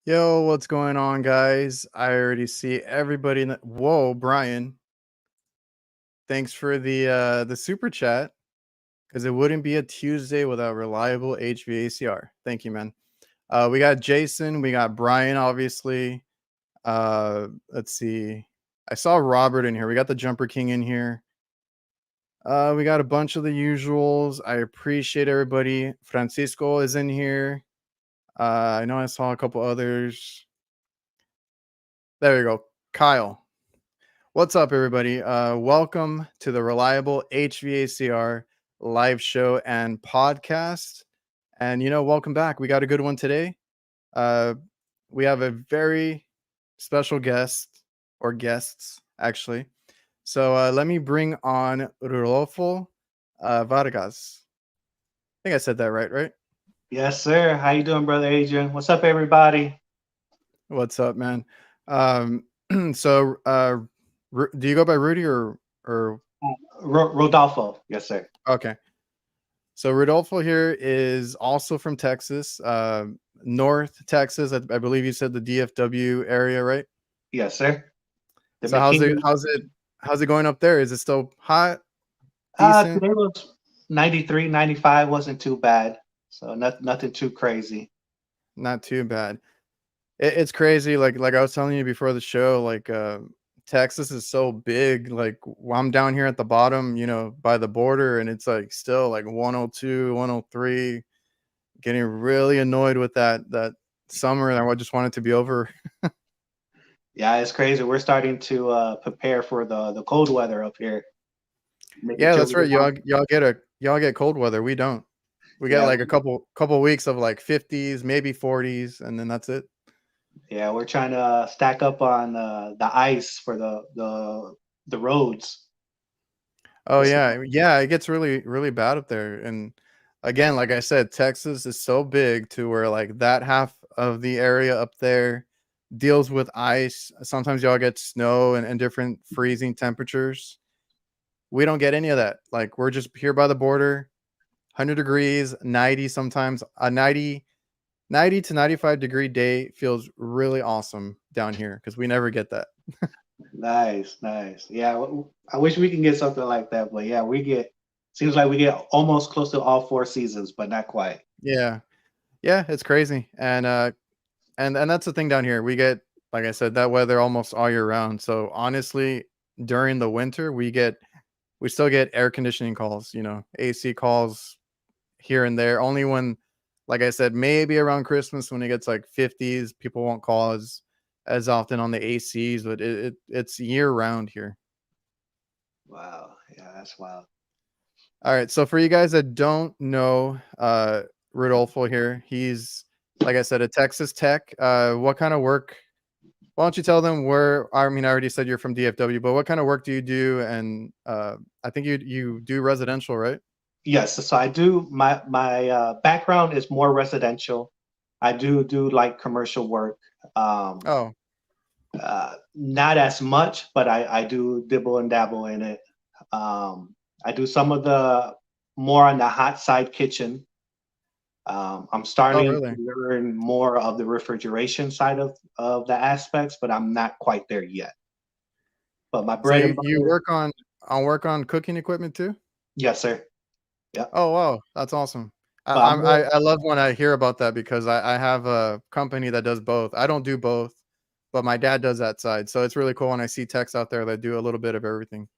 Yo, what's going on, guys? I already see everybody in the Whoa, Brian. Thanks for the super chat. Because it wouldn't be a Tuesday without reliable HVACR. Thank you, man. We got Jason, we got Brian, obviously. Let's see. I saw Robert in here. We got the Jumper King in here. We got a bunch of the usuals. I appreciate everybody. Francisco is in here. I know I saw a couple others. There you go. Kyle. What's up, everybody? Welcome to the Reliable HVACR live show and podcast. And, welcome back. We got a good one today. Uh, we have a very special guest, or guests, actually. So let me bring on Rodolfo Vargas. I think I said that right? Yes, sir. How you doing, brother Adrian? What's up, everybody? What's up, man? Um, so, do you go by Rudy or? Rodolfo. Yes, sir. Okay. So Rodolfo here is also from Texas, North Texas. I believe you said the DFW area, right? Yes, sir. The So how's it McKinney. how's it going up there? Is it still hot, decent? Today was 93, 95. Wasn't too bad. So nothing too crazy. Not too bad. It's crazy. Like I was telling you before the show, Texas is so big. Like I'm down here at the bottom, by the border, and it's like still like 102, 103. Getting really annoyed with that summer, and I just want it to be over. Yeah, it's crazy. We're starting to prepare for the cold weather up here. Making Yeah, sure that's we right. get out. Y'all get cold weather. We don't. We get Yeah, like a couple weeks of like 50s, maybe 40s, and then that's it. yeah. We're trying to stack up on the ice for the roads. Oh The snow. yeah, yeah. It gets really really bad up there. And again, like I said, Texas is so big to where like that half of the area up there deals with ice. Sometimes y'all get snow and different freezing temperatures. We don't get any of that. Like we're just here by the border, 100 degrees, 90 sometimes. A 90 to 95-degree day feels really awesome down here because we never get that. Nice, nice. Yeah, I wish we can get something like that, but yeah, we get seems like we get almost close to all four seasons, but not quite. Yeah. Yeah, it's crazy. And that's the thing down here. We get, like I said, that weather almost all year round. So honestly, during the winter, we still get air conditioning calls, AC calls here and there. Only when, like I said, maybe around Christmas when it gets like 50s, people won't call as often on the ACs, but it's year round here. Wow, yeah, that's wild. All right. So for you guys that don't know, Rodolfo here, he's, like I said, a Texas Tech. What kind of work? Why don't you tell them where? I mean, I already said you're from DFW, but what kind of work do you do? And I think you do residential, right? Yes, so I do my background is more residential. I do like commercial work. Um, Oh, Not as much, but I do dibble and dabble in it. I do some of the more on the hot side kitchen. I'm oh, starting to really? learn more of the refrigeration side of the aspects, but I'm not quite there yet. But my So bread and you butter, work on cooking equipment too? yes, sir. Yeah. Oh, wow, that's awesome. I But I'm I more, I I love when I hear about that because I have a company that does both. I don't do both, but my dad does that side. So it's really cool when I see techs out there that do a little bit of everything.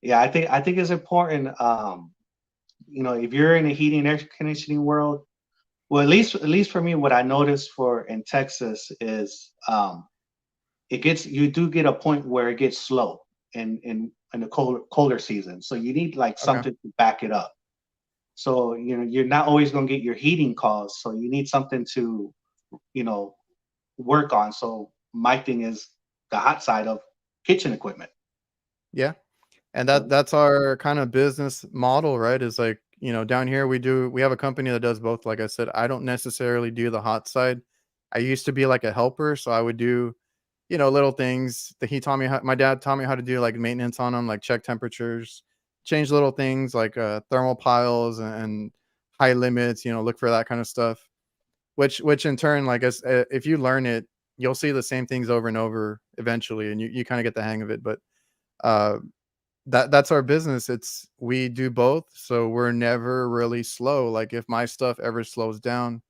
yeah, I think it's important. If you're in the heating and air conditioning world, well, at least for me, what I noticed for in Texas is you do get a point where it gets slow in the colder season. So you need like Okay. something to back it up. So you're not always going to get your heating calls. So you need something to you know work on. So my thing is the hot side of kitchen equipment. Yeah. And So that's our kind of business model, right? Is like, down here we have a company that does both. Like I said, I don't necessarily do the hot side. I used to be like a helper, so I would do, little things that he taught me how my dad taught me how to do like maintenance on them, like check temperatures, change little things like thermal piles and high limits, look for that kind of stuff. which in turn, like, as if you learn it, you'll see the same things over and over eventually, and you kind of get the hang of it. But uh, that's our business. It's we do both, so we're never really slow. Like if my stuff ever slows down,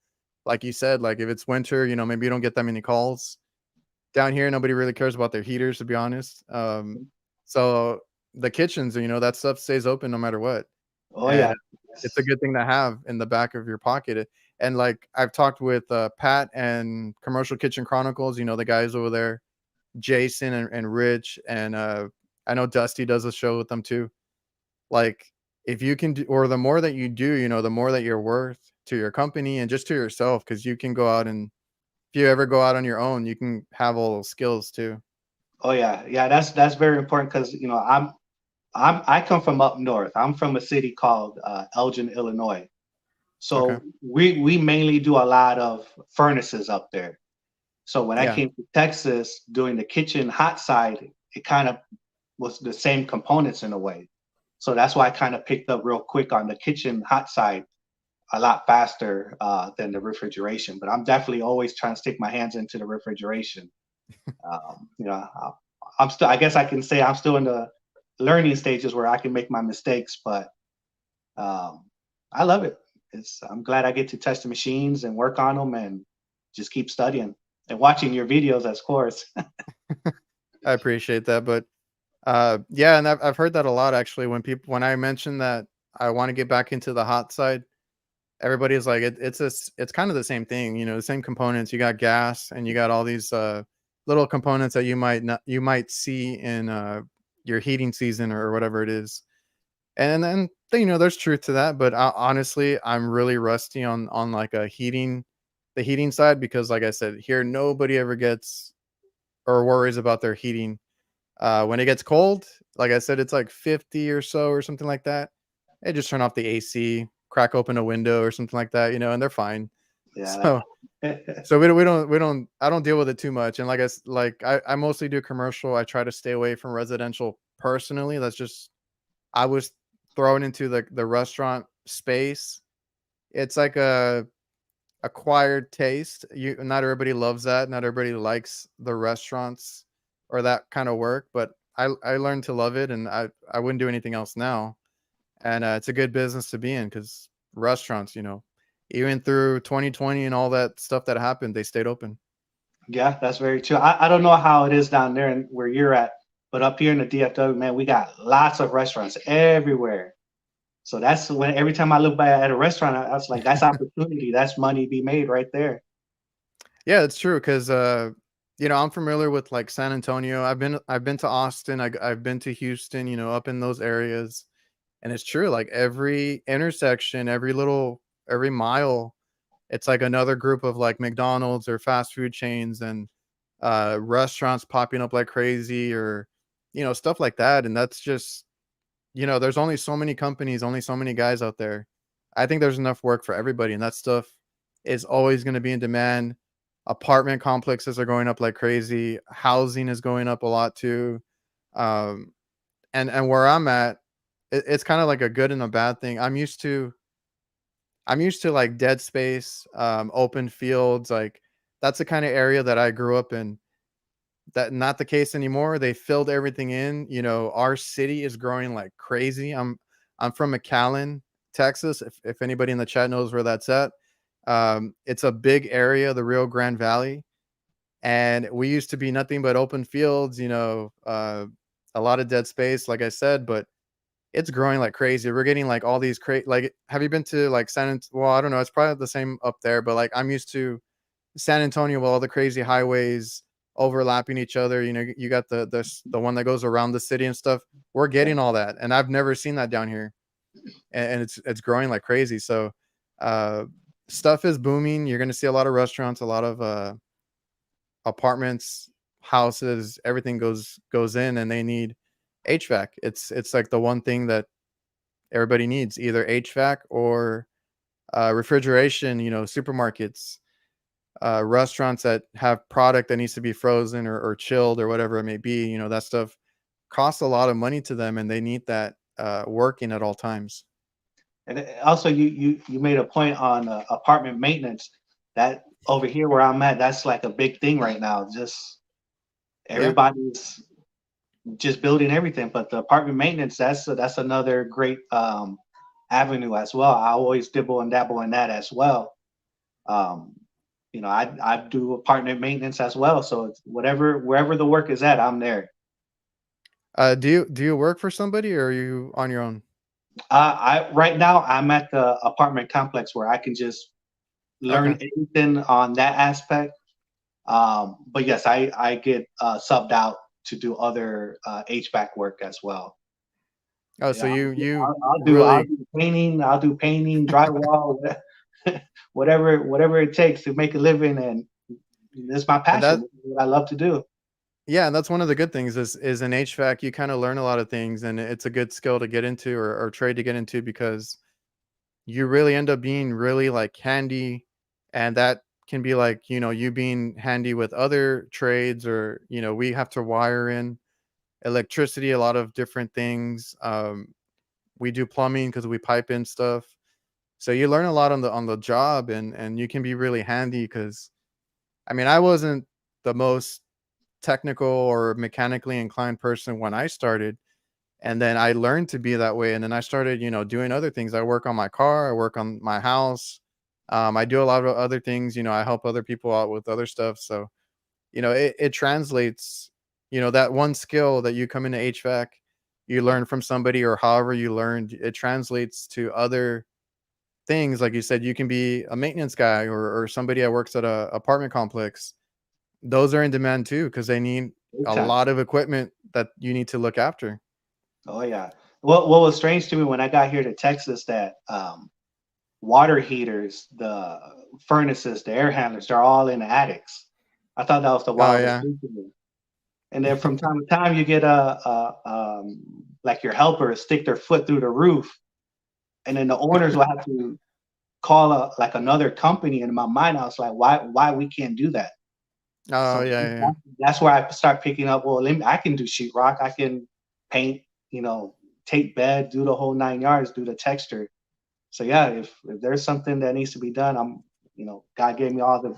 like you said, like if it's winter, maybe you don't get that many calls. Down here, nobody really cares about their heaters, to be honest. So the kitchens, that stuff stays open no matter what, Oh and yeah. it's a good thing to have in the back of your pocket. And like I've talked with Pat and Commercial Kitchen Chronicles, the guys over there, Jason and Rich, and I know Dusty does a show with them too. Like if you can do, or the more that you do, the more that you're worth to your company and just to yourself, because you can go out and if you ever go out on your own, you can have all those skills too. Oh yeah. Yeah. That's very important because I come from up north. I'm from a city called Elgin, Illinois. Okay. So we mainly do a lot of furnaces up there. So when I Yeah. came to Texas doing the kitchen hot side, it kind of was the same components in a way. So that's why I kind of picked up real quick on the kitchen hot side a lot faster than the refrigeration. But I'm definitely always trying to stick my hands into the refrigeration. You know, I'm still. I guess I can say I'm still in the learning stages where I can make my mistakes, but um, I love it. I'm glad I get to test the machines and work on them and just keep studying and watching your videos, of course. I appreciate that, but yeah, and I've heard that a lot actually when I mention that I want to get back into the hot side, everybody's like it's kind of the same thing, the same components. You got gas and you got all these little components that you might see in your heating season or whatever it is. And then there's truth to that, but honestly, I'm really rusty on like the heating side because like I said, here nobody ever gets or worries about their heating. When it gets cold, like I said, it's like 50 or so or something like that. They just turn off the AC, crack open a window or something like that, and they're fine. Yeah. So so we don't I don't deal with it too much. And I mostly do commercial. I try to stay away from residential personally. That's just I was thrown into the restaurant space. It's like a acquired taste. Not everybody loves that. Not everybody likes the restaurants or that kind of work, but I learned to love it, and I wouldn't do anything else now. And it's a good business to be in because restaurants, even through 2020 and all that stuff that happened, they stayed open. Yeah, that's very true. I don't know how it is down there and where you're at, but up here in the DFW, man, we got lots of restaurants everywhere. So that's when every time I look by at a restaurant, I was like, that's opportunity. That's money be made right there. Yeah, it's true because I'm familiar with like San Antonio. I've been to Austin. I've been to Houston. Up in those areas. And it's true, like every intersection, every mile, it's like another group of like McDonald's or fast food chains and restaurants popping up like crazy or stuff like that. And that's just, there's only so many companies, only so many guys out there. I think there's enough work for everybody, and that stuff is always going to be in demand. Apartment complexes are going up like crazy. Housing is going up a lot too. Um, and where I'm at, it's kind of like a good and a bad thing. I'm used to like dead space, open fields. Like that's the kind of area that I grew up in. That not the case anymore. They filled everything in. Our city is growing like crazy. I'm from McAllen, Texas. If anybody in the chat knows where that's at, it's a big area, the Rio Grande Valley, and we used to be nothing but open fields. A lot of dead space, like I said, but it's growing like crazy. We're getting like all these like have you been to like well, I don't know, it's probably the same up there, but like I'm used to San Antonio with all the crazy highways overlapping each other. You got the one that goes around the city and stuff. We're getting all that, and I've never seen that down here. And it's growing like crazy. So uh stuff is booming. You're gonna see a lot of restaurants, a lot of apartments, houses, everything goes in and they need HVAC. It's like the one thing that everybody needs, either HVAC or refrigeration, supermarkets, restaurants that have product that needs to be frozen or chilled or whatever it may be, that stuff costs a lot of money to them and they need that working at all times. And also, you made a point on apartment maintenance. that over here where I'm at, that's like a big thing right now. Just Yeah. everybody's just building everything. But the apartment maintenance, that's another great avenue as well. I always dibble and dabble in that as well. Um, I do apartment maintenance as well. So it's wherever the work is at, I'm there. Do you work for somebody or are you on your own? I right now I'm at the apartment complex where I can just learn Okay. anything on that aspect. But yes, I get subbed out to do other HVAC work as well. Oh, so Yeah, you I'll really do painting, drywall, whatever it takes to make a living, and it's my and passion. that It's what I love to do. yeah, and that's one of the good things is in HVAC you kind of learn a lot of things and it's a good skill to get into or trade to get into because you really end up being really like handy and that can be like, you being handy with other trades or, we have to wire in electricity, a lot of different things. We do plumbing because we pipe in stuff. So you learn a lot on the job and you can be really handy because I mean I wasn't the most technical or mechanically inclined person when I started. And then I learned to be that way. And then I started, doing other things. I work on my car, I work on my house. I do a lot of other things, I help other people out with other stuff. So, it translates, that one skill that you come into HVAC, you learn from somebody or however you learned, it translates to other things. Like you said, you can be a maintenance guy or somebody that works at a apartment complex. Those are in demand too because they need Big a time. lot of equipment that you need to look after. Oh yeah. What was strange to me when I got here to Texas that water heaters, the furnaces, the air handlers, they're all in the attics. I thought that was the Oh wildest yeah. thing to me. And then from time to time, you get like your helpers stick their foot through the roof, and then the owners will have to call like another company. And in my mind, I was like, why we can't do that? Oh So yeah, yeah. that's where I start picking up. Well, I can do sheetrock, I can paint, tape bed, do the whole 9 yards, do the texture. So yeah, if there's something that needs to be done, God gave me all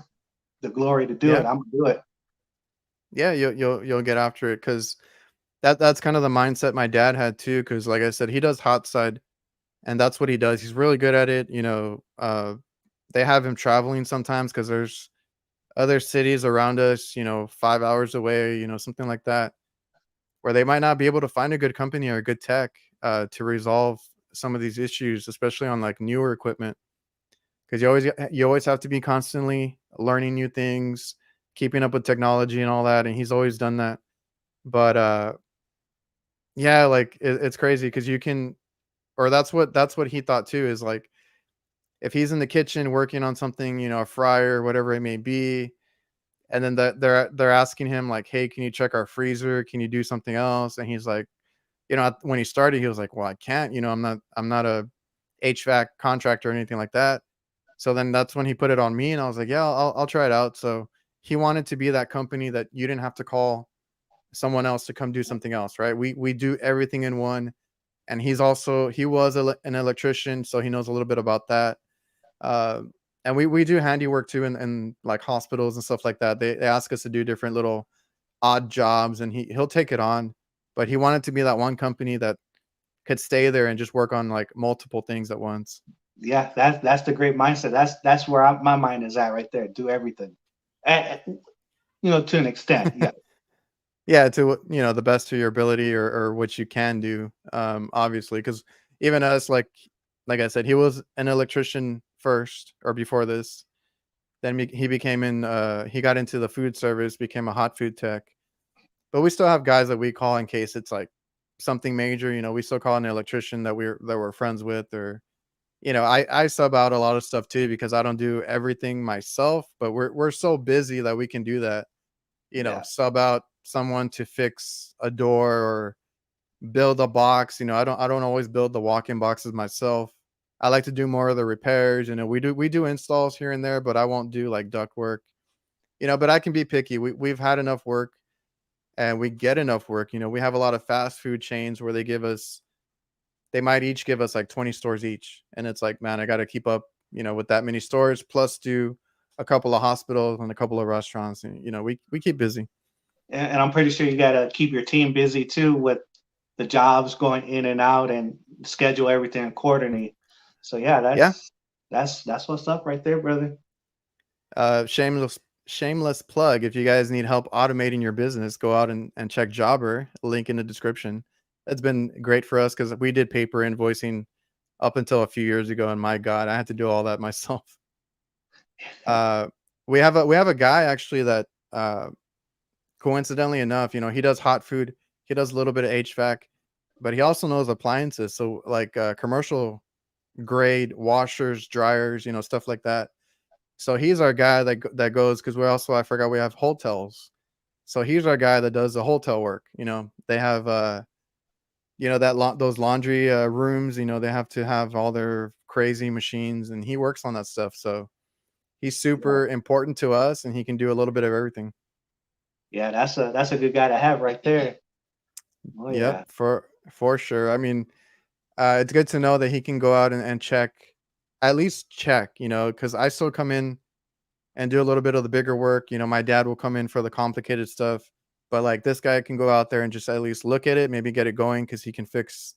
the glory to do it. Yeah. I'm gonna do it. Yeah, you'll get after it because that's kind of the mindset my dad had too. Because like I said, he does hot side, and that's what he does. He's really good at it. They have him traveling sometimes because there's other cities around us, 5 hours away, something like that, where they might not be able to find a good company or a good tech to resolve some of these issues, especially on like newer equipment. Because you always have to be constantly learning new things, keeping up with technology and all that. And he's always done that. But yeah, like it's crazy because you can, or that's what he thought too. Is like if he's in the kitchen working on something, a fryer, whatever it may be, and then they're asking him like, "Hey, can you check our freezer? Can you do something else?" And he's like, when he started, he was like, "Well, I can't. I'm not a HVAC contractor or anything like that." So then that's when he put it on me, and I was like, "Yeah, I'll try it out." So he wanted to be that company that you didn't have to call someone else to come do something else, right? We do everything in one, and he was an electrician, so he knows a little bit about that. Uh, and we do handiwork too in like hospitals and stuff like that. They ask us to do different little odd jobs, and he'll take it on. But he wanted to be that one company that could stay there and just work on like multiple things at once. Yeah, that's the great mindset. That's where my mind is at right there. Do everything, and, to an extent. Yeah, Yeah, to the best of your ability or what you can do, obviously, because even us, like I said, he was an electrician first or before this. Then he became he got into the food service, became a hot food tech. But we still have guys that we call in case it's like something major. We still call an electrician that we're friends with, or I sub out a lot of stuff too because I don't do everything myself. But we're so busy that we can do that. yeah, Sub out someone to fix a door or build a box. I don't always build the walk-in boxes myself. I like to do more of the repairs. We do installs here and there, but I won't do like duct work. But I can be picky. We've had enough work and we get enough work. We have a lot of fast food chains where they might each give us like 20 stores each. And it's like, man, I got to keep up, with that many stores plus do a couple of hospitals and a couple of restaurants, and we keep busy. And I'm pretty sure you got to keep your team busy too with the jobs going in and out and schedule everything accordingly. So yeah, Yeah. that's what's up right there, brother. Shameless plug. If you guys need help automating your business, go out and check Jobber. Link in the description. It's been great for us because we did paper invoicing up until a few years ago, and my God, I had to do all that myself. Uh, we have a guy actually that coincidentally enough, he does hot food. He does a little bit of HVAC, but he also knows appliances. So like commercial grade washers, dryers, stuff like that. So he's our guy that goes because I forgot we have hotels. So he's our guy that does the hotel work. They have those laundry rooms. They have to have all their crazy machines, and he works on that stuff. So he's Yeah, super important to us, and he can do a little bit of everything. yeah, that's a good guy to have right there. Oh Yep, yeah, for sure. I mean, it's good to know that he can go out and check, at least check. Because I still come in and do a little bit of the bigger work. My dad will come in for the complicated stuff, but like this guy can go out there and just at least look at it, maybe get it going because he can fix,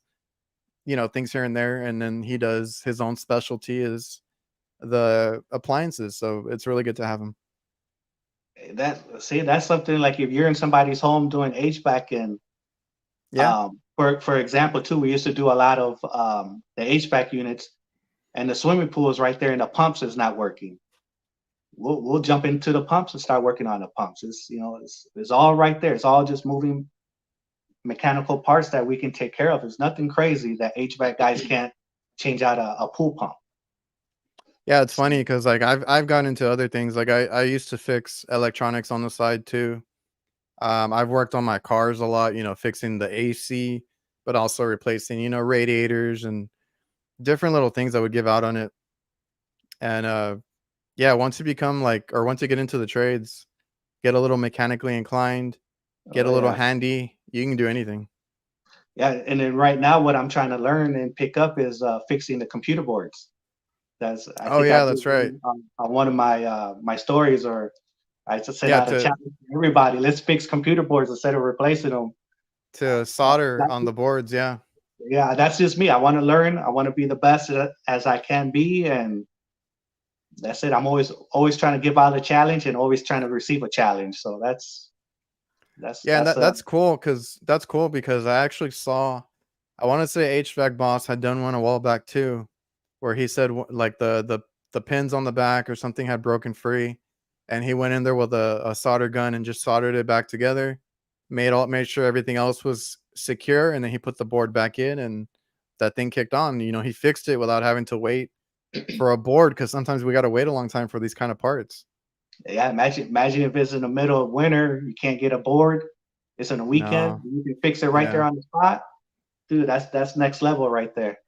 things here and there. And then he does his own specialty is the appliances. So it's really good to have him. that's something like if you're in somebody's home doing HVAC and Yeah. for example too, we used to do a lot of the HVAC units and the swimming pool is right there and the pumps is not working. We'll jump into the pumps and start working on the pumps. It's all right there. It's all just moving mechanical parts that we can take care of. It's nothing crazy that HVAC guys can't change out a pool pump. Yeah, it's funny because like I've gotten into other things. Like I used to fix electronics on the side too. I've worked on my cars a lot, fixing the AC, but also replacing, radiators and different little things I would give out on it. And yeah, once you get into the trades, get a little mechanically inclined, get Oh a little yeah, handy, you can do anything. yeah. And then right now, what I'm trying to learn and pick up is fixing the computer boards. That's I Oh think I yeah, did that's right. on one of my stories, or I just sent Yeah, out a to challenge to everybody. Let's fix computer boards instead of replacing them. to solder That, on the boards, yeah. yeah, that's just me. I want to learn. I want to be the best as I can be, and that's it. I'm always trying to give out a challenge and always trying to receive a challenge. So that's Yeah, and that's that's cool because I actually saw, I want to say HVAC Boss had done one a while back too, where he said like the pins on the back or something had broken free, and he went in there with a solder gun and just soldered it back together, made sure everything else was secure, and then he put the board back in, and that thing kicked on. He fixed it without having to wait for a board because sometimes we got to wait a long time for these kind of parts. yeah. Imagine if it's in the middle of winter, you can't get a board. It's on a weekend. No, You can fix it right there yeah. on the spot, dude. That's next level right there.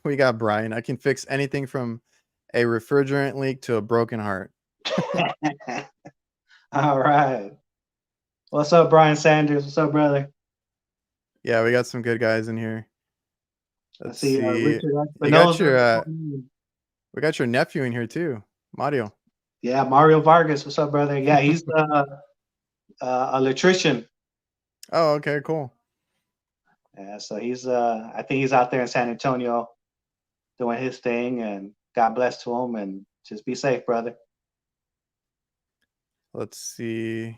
We got Brian. I can fix anything from a refrigerant leak to a broken heart. All right. What's up, Brian Sanders? What's up, brother? Yeah, we got some good guys in here. I Let's see see. Richard You got Espinoza. your we got your nephew in here too, Mario. Yeah, Mario Vargas. What's up, brother? Yeah, he's a electrician. Oh, okay, cool. Yeah, so he's I think he's out there in San Antonio doing his thing, and God bless to him, and just be safe, brother. Let's see.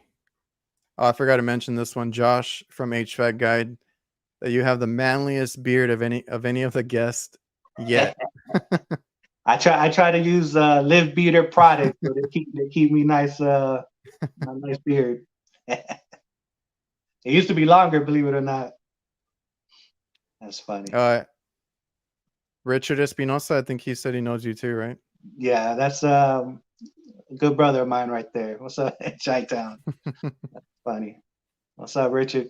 Oh, I forgot to mention this one, Josh from HVAC Guide, that you have the manliest beard of any of the guests yet. I try to use Live Beater products, so they keep me nice my nice beard. It used to be longer, believe it or not. That's funny. Uh, Richard Espinosa, I think he said he knows you too, right? Yeah, that's a good brother of mine right there. What's up, Chi-Town? Funny. What's up, Richard?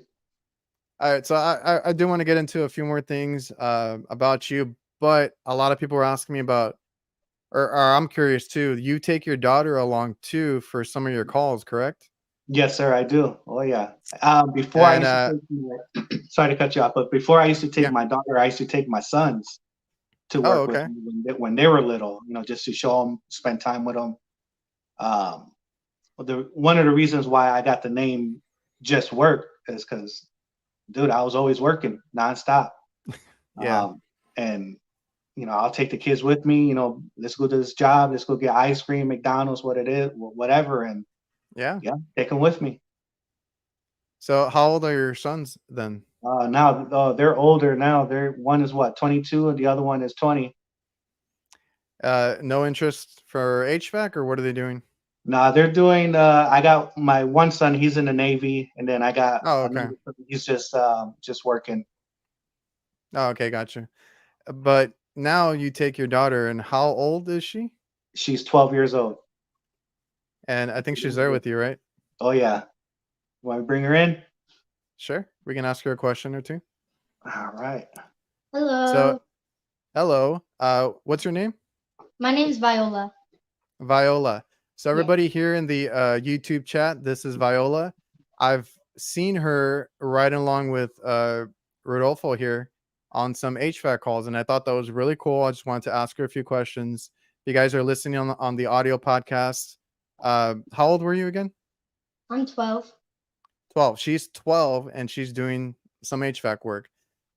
All right, so I do want to get into a few more things about you, but a lot of people are asking me about, or I'm curious too. You take your daughter along too for some of your calls, correct? Yes, sir, I do. Oh yeah. Before I And used to take my, sorry to cut you off, but before I used to take yeah, my daughter, I used to take my sons. to Oh, work with okay. me when they were little, just to show them, spend time with them. Um, one of the reasons why I got the name Just Work is because, dude, I was always working nonstop. Yeah. And I'll take the kids with me. Let's go to this job. Let's go get ice cream, McDonald's, what it is, whatever, and Yeah. yeah, take them with me. So how old are your sons then? Now they're older now. They're one is what 22, and the other one is 20. No interest for HVAC, or what are they doing? Nah, they're doing. I got my one son. He's in the Navy, and then I got Oh, okay. another son. He's just working. Oh, okay, gotcha. But now you take your daughter, and how old is she? She's 12 years old. And I think she's there with you, right? Oh yeah. Want to bring her in? Sure. We can ask her a question or two. All right. So, Hello, hello. What's your name? my name's Viola. Viola. So Yes. everybody here in the YouTube chat, this is Viola. I've seen her riding along with Rodolfo here on some HVAC calls, and I thought that was really cool. I just wanted to ask her a few questions. If you guys are listening on the audio podcast, how old were you again? I'm 12. 12. She's 12 and she's doing some HVAC work.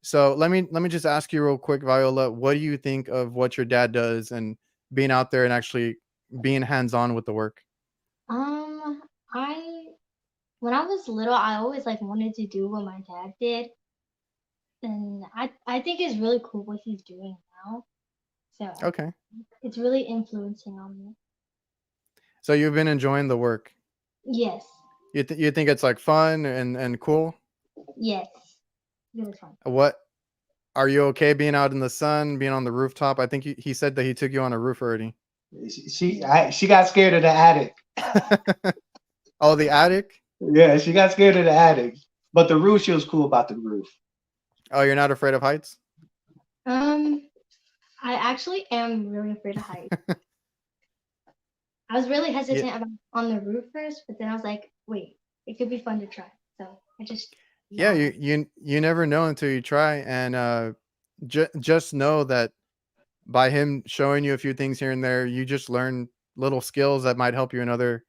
So let me just ask you real quick, Viola, what do you think of what your dad does and being out there and actually being hands-on with the work? Um, I when I was little, I always like wanted to do what my dad did, and I think it's really cool what he's doing now. So Okay. it's really influencing on me. So you've been enjoying the work. Yes, You think it's like fun and cool? yes, really fun. What are you okay being out in the sun, being on the rooftop? I think he said that he took you on a roof already. She got scared of the attic. Oh, the attic? Yeah, she got scared of the attic. But the roof, she was cool about the roof. Oh, you're not afraid of heights? Um, I actually am really afraid of heights. I was really Yeah. hesitant about on the roof first, but then I was like, wait, it could be fun to try. So I just Yeah, yeah. you never know until you try, and just know that by him showing you a few things here and there, you just learn little skills that might help you in other,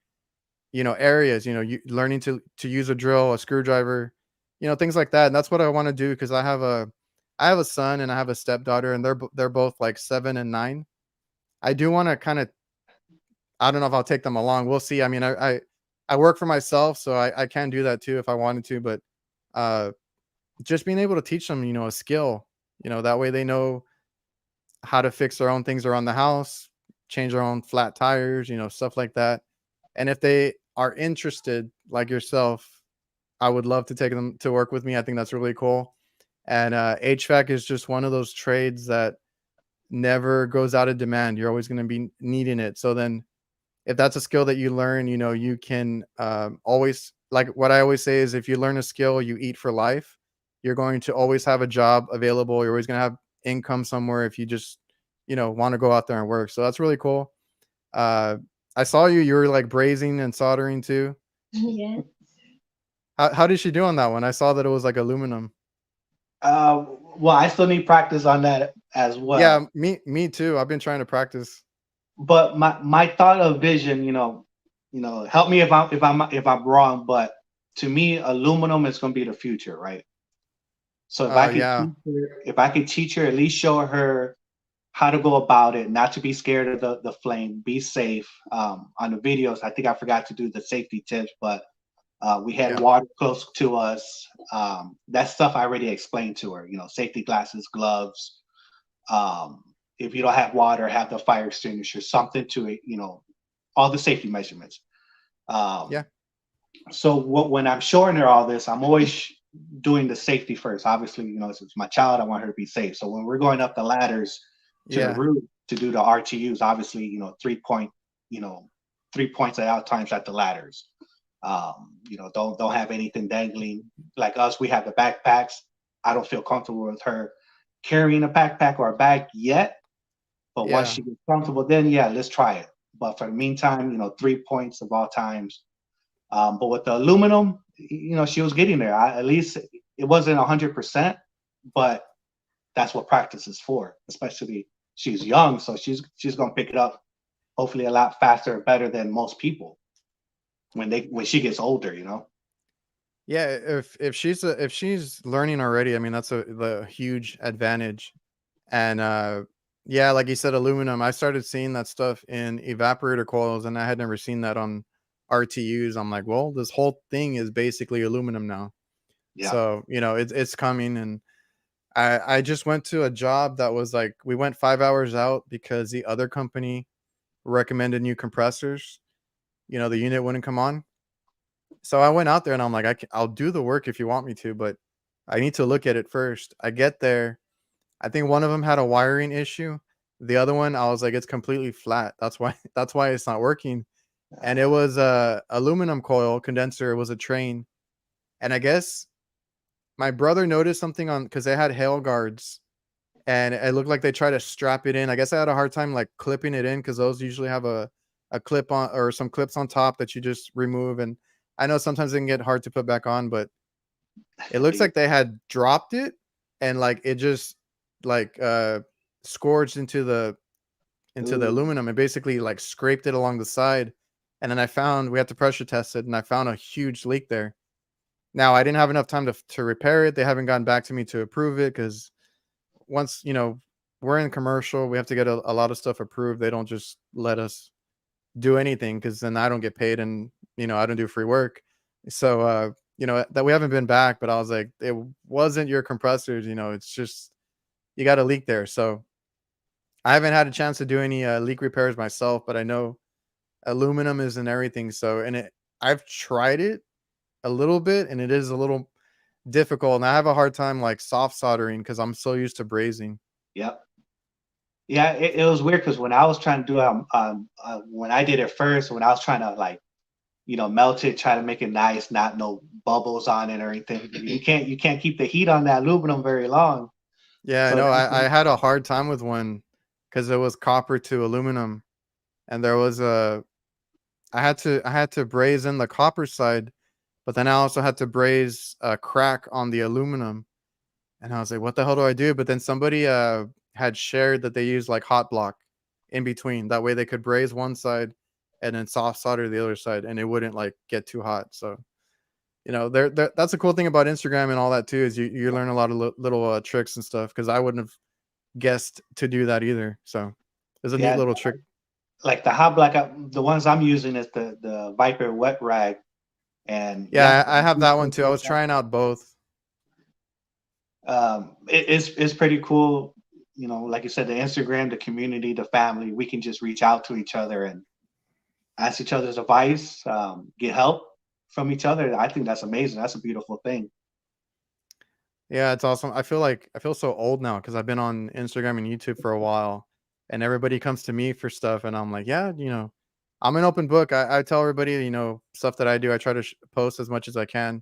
areas. You learning to use a drill, a screwdriver, things like that. And that's what I want to do because I have a son and I have a stepdaughter, and they're both like 7 and 9. I do want to kind of, I don't know if I'll take them along. We'll see. I mean, I work for myself, so I can do that too if I wanted to, but uh just being able to teach them, a skill, that way they know how to fix their own things around the house, change their own flat tires, stuff like that. And if they are interested, like yourself, I would love to take them to work with me. I think that's really cool. And HVAC is just one of those trades that never goes out of demand. You're always going to be needing it. So then, if that's a skill that you learn, you can always, like what I always say is, if you learn a skill, you eat for life. You're going to always have a job available. You're always going to have income somewhere if you just, want to go out there and work. So that's really cool. Uh, I saw you were like brazing and soldering too. Yeah. How did she do on that one? I saw that it was like aluminum. Well, I still need practice on that as Yeah, well. me too. I've been trying to practice. But my thought of vision, help me if I'm wrong, but to me, aluminum is going to be the future, right? So Yeah, if I could teach her, at least show her how to go about it, not to be scared of the flame, be safe. On the videos, I think I forgot to do the safety tips, but we had yeah, water close to us. That stuff I already explained to her. Safety glasses, gloves. Um, if you don't have water, have the fire extinguisher, something to it. All the safety measurements. yeah, Um, so when I'm showing her all this, I'm always doing the safety first. Obviously, it's my child. I want her to be safe. So when we're going up the ladders to the yeah, roof to do the RTUs, obviously, 3 point, 3 points at out times at the ladders. Don't have anything dangling. Like us, we have the backpacks. I don't feel comfortable with her carrying a backpack or a bag yet. But once yeah. she gets comfortable, then yeah, let's try it. But for the meantime, 3 points of all times. But with the aluminum, she was getting there. At least it wasn't 100%, but that's what practice is for, especially she's young, so she's gonna pick it up hopefully a lot faster, better than most people when she gets older. You know. Yeah, if she's learning already, I mean that's the huge advantage. And yeah, like you said, aluminum. I started seeing that stuff in evaporator coils, and I had never seen that on RTUs. I'm like, well, this whole thing is basically aluminum now. Yeah. So it's coming, and I just went to a job that was like we went 5 hours out because the other company recommended new compressors. The unit wouldn't come on. So I went out there and I'm like, I'll do the work if you want me to, but I need to look at it first. I get there. I think one of them had a wiring issue. The other one, I was like, it's completely flat. That's why that's why it's not working. And it was a aluminum coil condenser. It was a train. And I guess my brother noticed something on because they had hail guards and it looked like they tried to strap it in. I guess I had a hard time like clipping it in because those usually have a clip on or some clips on top that you just remove. And I know sometimes they can get hard to put back on, but it looks like they had dropped it and like it just like scourged into the Ooh, aluminum and basically like scraped it along the side. And then we had to pressure test it and I found a huge leak there. Now I didn't have enough time to repair it. They haven't gotten back to me to approve it because once we're in commercial, we have to get a lot of stuff approved. They don't just let us do anything because then I don't get paid and I don't do free work. So that we haven't been back, but I was like, it wasn't your compressors, it's just you got a leak there. So I haven't had a chance to do any leak repairs myself, but I know aluminum is in everything. So I've tried it a little bit and it is a little difficult and I have a hard time like soft soldering because I'm so used to brazing. yep. Yeah, it was weird because when I was trying to do when I did it first, when I was trying to like melt it, try to make it nice, not no bubbles on it or anything. You can't keep the heat on that aluminum very long. Yeah, I So know. that's I had a hard time with one because it was copper to aluminum, and there was I had to braze in the copper side, but then I also had to braze a crack on the aluminum, and I was like, "What the hell do I do?" But then somebody had shared that they use like hot block in between. That way they could braze one side and then soft solder the other side, and it wouldn't like get too hot. So that's a cool thing about Instagram and all that too is you learn a lot of little tricks and stuff because I wouldn't have guessed to do that either. So it's a neat yeah, little trick. like the hot black, the ones I'm using is the Viper wet rag, and yeah, Yeah, I have that one too. I was trying out both. it's pretty cool. Like you said, the Instagram, the community, the family, we can just reach out to each other and ask each other's advice, get help from each other. I think that's amazing. That's a beautiful thing. Yeah, it's awesome. I feel so old now because I've been on Instagram and YouTube for a while, and everybody comes to me for stuff, and I'm like, yeah, I'm an open book. I tell everybody, stuff that I do. I try to post as much as I can,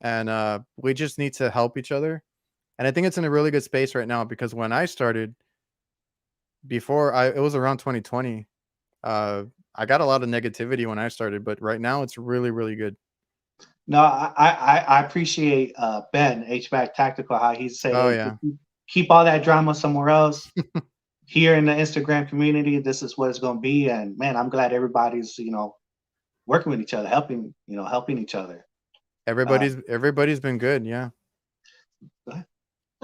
and we just need to help each other. And I think it's in a really good space right now because when I started, it was around 2020. Uh, I got a lot of negativity when I started, but right now it's really, really good. No, I appreciate Ben HVAC Tactical how he say, Oh hey, yeah. keep all that drama somewhere else. Here in the Instagram community, this is what it's going to be. And man, I'm glad everybody's working with each other, helping each other. Everybody's been good. Yeah.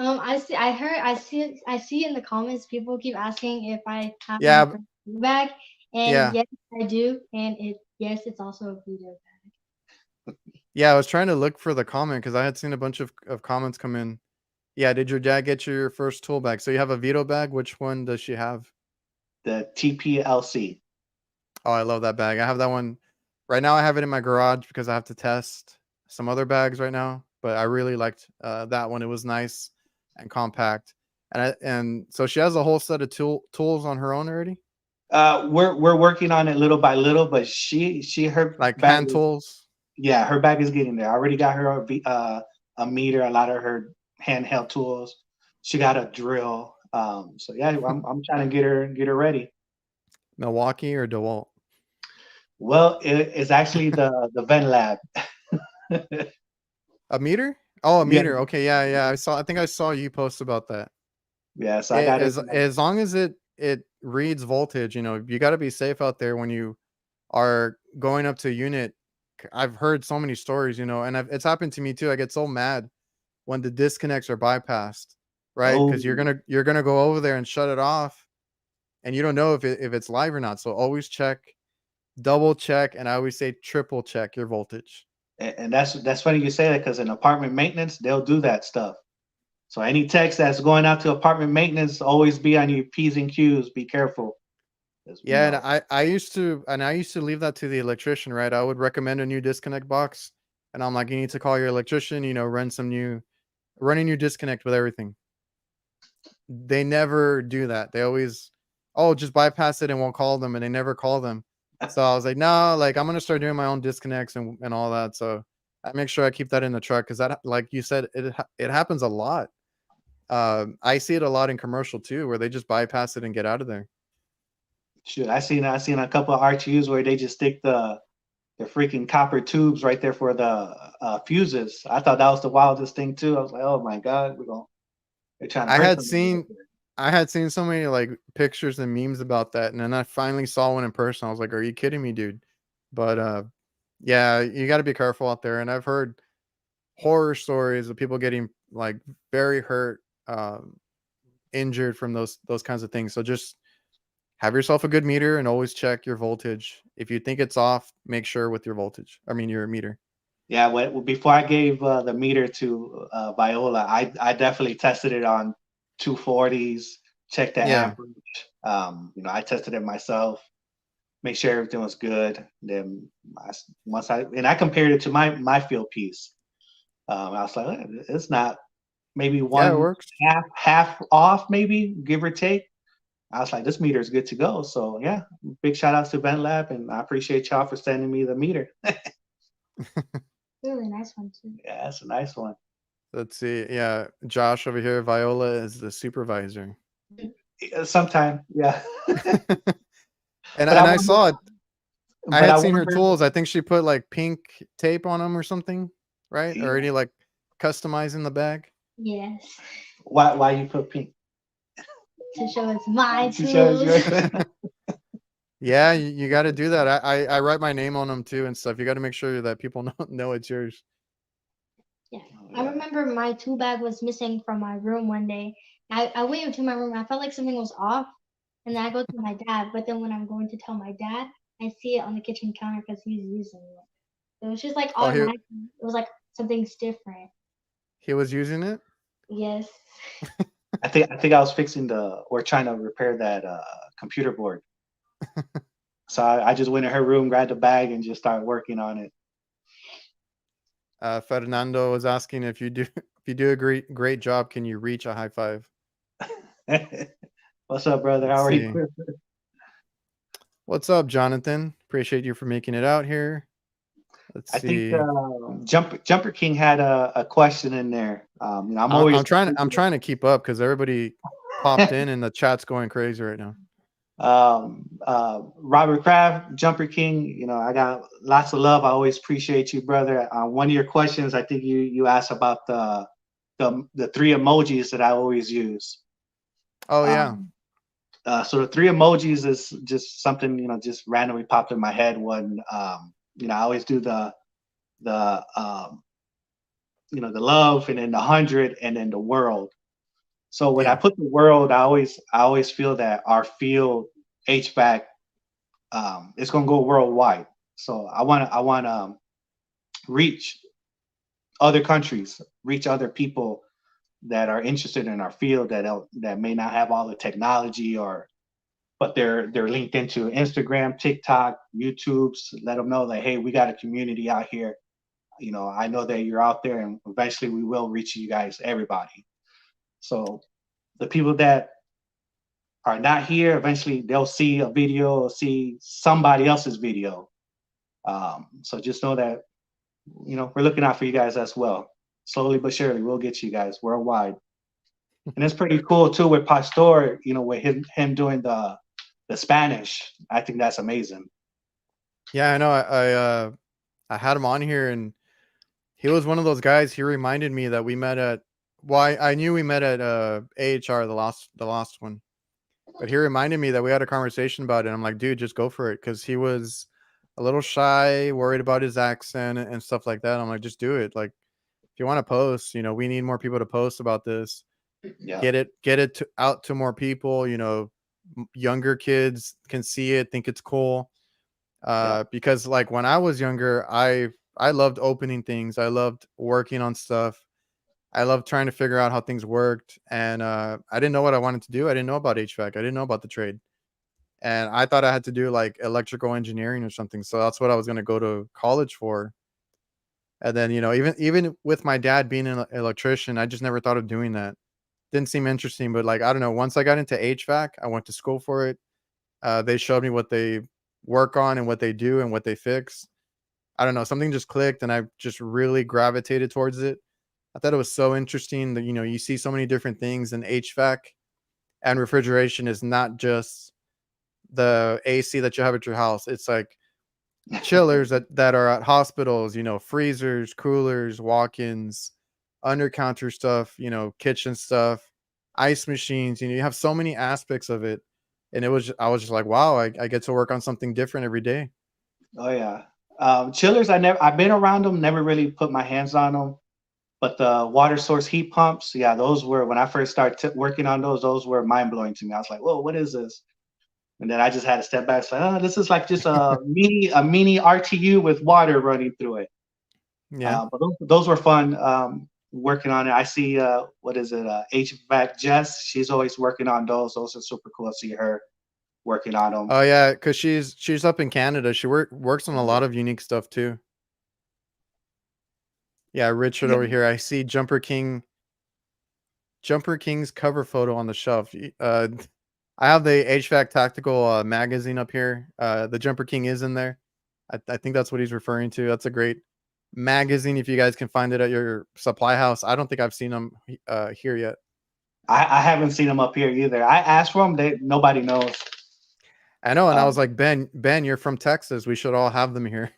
I see in the comments people keep asking if I have Yeah. my feedback, and Yeah. yes, I do, and yes, it's also a video bag. Yeah. I was trying to look for the comment because I had seen a bunch of comments come in. Yeah. Did your dad get you your first tool bag? So you have a Vito bag. Which one does she have? The TPLC. Oh, I love that bag. I have that one right now. I have it in my garage because I have to test some other bags right now. But I really liked that one. It was nice and compact. And so she has a whole set of tools on her own already. We're working on it little by little, but her Like bag hand tools. yeah, her bag is getting there. I already got her a meter, a lot of her handheld tools. She got a drill. So yeah, I'm trying to get her ready. Milwaukee or DeWalt? Well, it's actually the Ven Lab. A meter? Oh, a Yeah, meter. Okay, yeah. I think I saw you post about that. Yeah, so I got it. As long as it reads voltage, you know, you got to be safe out there when you are going up to a unit. I've heard so many stories, you know, and it's happened to me too. I get so mad when the disconnects are bypassed, right? Oh, Because you're gonna go over there and shut it off, and you don't know if it's live or not. So always check, double check, and I always say triple check your voltage. and that's funny you say that because in apartment maintenance, they'll do that stuff. So any text that's going out to apartment maintenance, always be on your P's and Q's. Be careful. 'Cause, you Yeah, and know, I used to leave that to the electrician, right? I would recommend a new disconnect box, and I'm like, you need to call your electrician, you know, run a new disconnect with everything. They never do that. They always, oh, just bypass it and won't call them, and they never call them. So I was like, no, like I'm gonna start doing my own disconnects and all that. So I make sure I keep that in the truck because that, like you said, it happens a lot. I see it a lot in commercial too, where they just bypass it and get out of there. shoot, I seen a couple of RTUs where they just stick the freaking copper tubes right there for the fuses. I thought that was the wildest thing too. I was like, oh my god, they're trying to I hurt had somebody right seen I had seen so many like pictures and memes about that, and then I finally saw one in person. I was like, "Are you kidding me, dude?" But yeah, you got to be careful out there. And I've heard horror stories of people getting like very hurt, injured from those kinds of things. So just have yourself a good meter and always check your voltage. If you think it's off, make sure with your voltage. I mean your meter. Yeah, before I gave the meter to Viola, I definitely tested it on 240s, checked the Yeah. amperage. I tested it myself, make sure everything was good. Then I compared it to my field piece. I was like, it's not maybe Yeah, it one works. half off, maybe give or take. I was like, this meter is good to go. So yeah, big shout outs to Vent Lab, and I appreciate y'all for sending me the meter. Really nice one too. Yeah, that's a nice one. Let's see. Yeah, Josh over here, Viola is the supervisor. Sometime, yeah. And But I and I wonder, saw it. I but I had seen her wonder tools. I think she put like pink tape on them or something, right? yeah, Already like customizing the bag. Yes, why you put pink? to show it's my She shows tools. you. Yeah, you got to do that. I write my name on them too and stuff. You got to make sure that people know it's yours. Yeah, Oh, I yeah. remember my tool bag was missing from my room one day. I went into my room. I felt like something was off, and then I go to my dad. But then when I'm going to tell my dad, I see it on the kitchen counter because he's using it. It was just like Oh, he automatic. It was like something's different. he was using it. Yes. I think I was fixing or trying to repair that computer board. So I just went in her room, grabbed a bag, and just started working on it. Fernando was asking if you do if you do a great job, can you reach a high five? What's up, brother? Let's How are see. you? What's up, Jonathan? Appreciate you for making it out here. Let's I think see. Jumper King had a question in there. I'm I, always I'm trying. I'm trying to keep up because everybody popped in and the chat's going crazy right now. Robert Kraft, Jumper King. I got lots of love. I always appreciate you, brother. One of your questions, I think you asked about the three emojis that I always use. Oh yeah, Um, so the three emojis is just something just randomly popped in my head when I always do the the love and then the 100 and then the world. So when I yeah, put the world, I always feel that our field HVAC is going to go worldwide. So I want to reach other countries, reach other people that are interested in our field that may not have all the technology but they're linked into Instagram, TikTok, YouTube's. Let them know that hey, we got a community out here. I know that you're out there, and eventually we will reach you guys, everybody. So the people that are not here, eventually they'll see a video or see somebody else's video. So just know that we're looking out for you guys as well. Slowly but surely, we'll get you guys worldwide. And it's pretty cool too with Pastor. With him doing the Spanish. I think that's amazing. yeah. I know. I had him on here, and he was one of those guys. He reminded me that we met at well, I knew we met at AHR, the last one, but he reminded me that we had a conversation about it. I'm like, dude, just go for it, because he was a little shy, worried about his accent and stuff like that. I'm like, just do it. Like, if you want to post, we need more people to post about this. Yeah, Get it out to more people. Younger kids can see it, think it's cool. yeah, Because like when I was younger, I loved opening things. I loved working on stuff. I loved trying to figure out how things worked. And I didn't know what I wanted to do. I didn't know about HVAC. I didn't know about the trade. And I thought I had to do like electrical engineering or something. So that's what I was going to go to college for. And then, even with my dad being an electrician, I just never thought of doing that. Didn't seem interesting, but like, I don't know. Once I got into HVAC, I went to school for it. They showed me what they work on and what they do and what they fix. I don't know. Something just clicked and I just really gravitated towards it. I thought it was so interesting that, you see so many different things in HVAC, and refrigeration is not just the AC that you have at your house. It's like chillers that are at hospitals, freezers, coolers, walk-ins, under counter stuff, kitchen stuff, ice machines. You have so many aspects of it. And I was just like, wow, I get to work on something different every day. oh yeah. Chillers, I've been around them, never really put my hands on them. But the water source heat pumps, yeah, those were when I first started working on those were mind blowing to me. I was like, whoa, what is this? And then I just had to step back. It's like, oh, this is like just a mini RTU with water running through it. Yeah. But those were fun. Working on it. I see what is it? HVAC Jess. She's always working on those. Those are super cool. I see her working on them. Oh yeah, because she's up in Canada. She works on a lot of unique stuff too. Yeah, Richard Yeah. over here. I see Jumper King's cover photo on the shelf. I have the HVAC Tactical magazine up here. The Jumper King is in there. I think that's what he's referring to. That's a great magazine. If you guys can find it at your supply house, I don't think I've seen them here yet. I haven't seen them up here either. I asked for them. Nobody knows. I know, and I was Um, like, Ben, you're from Texas. We should all have them here.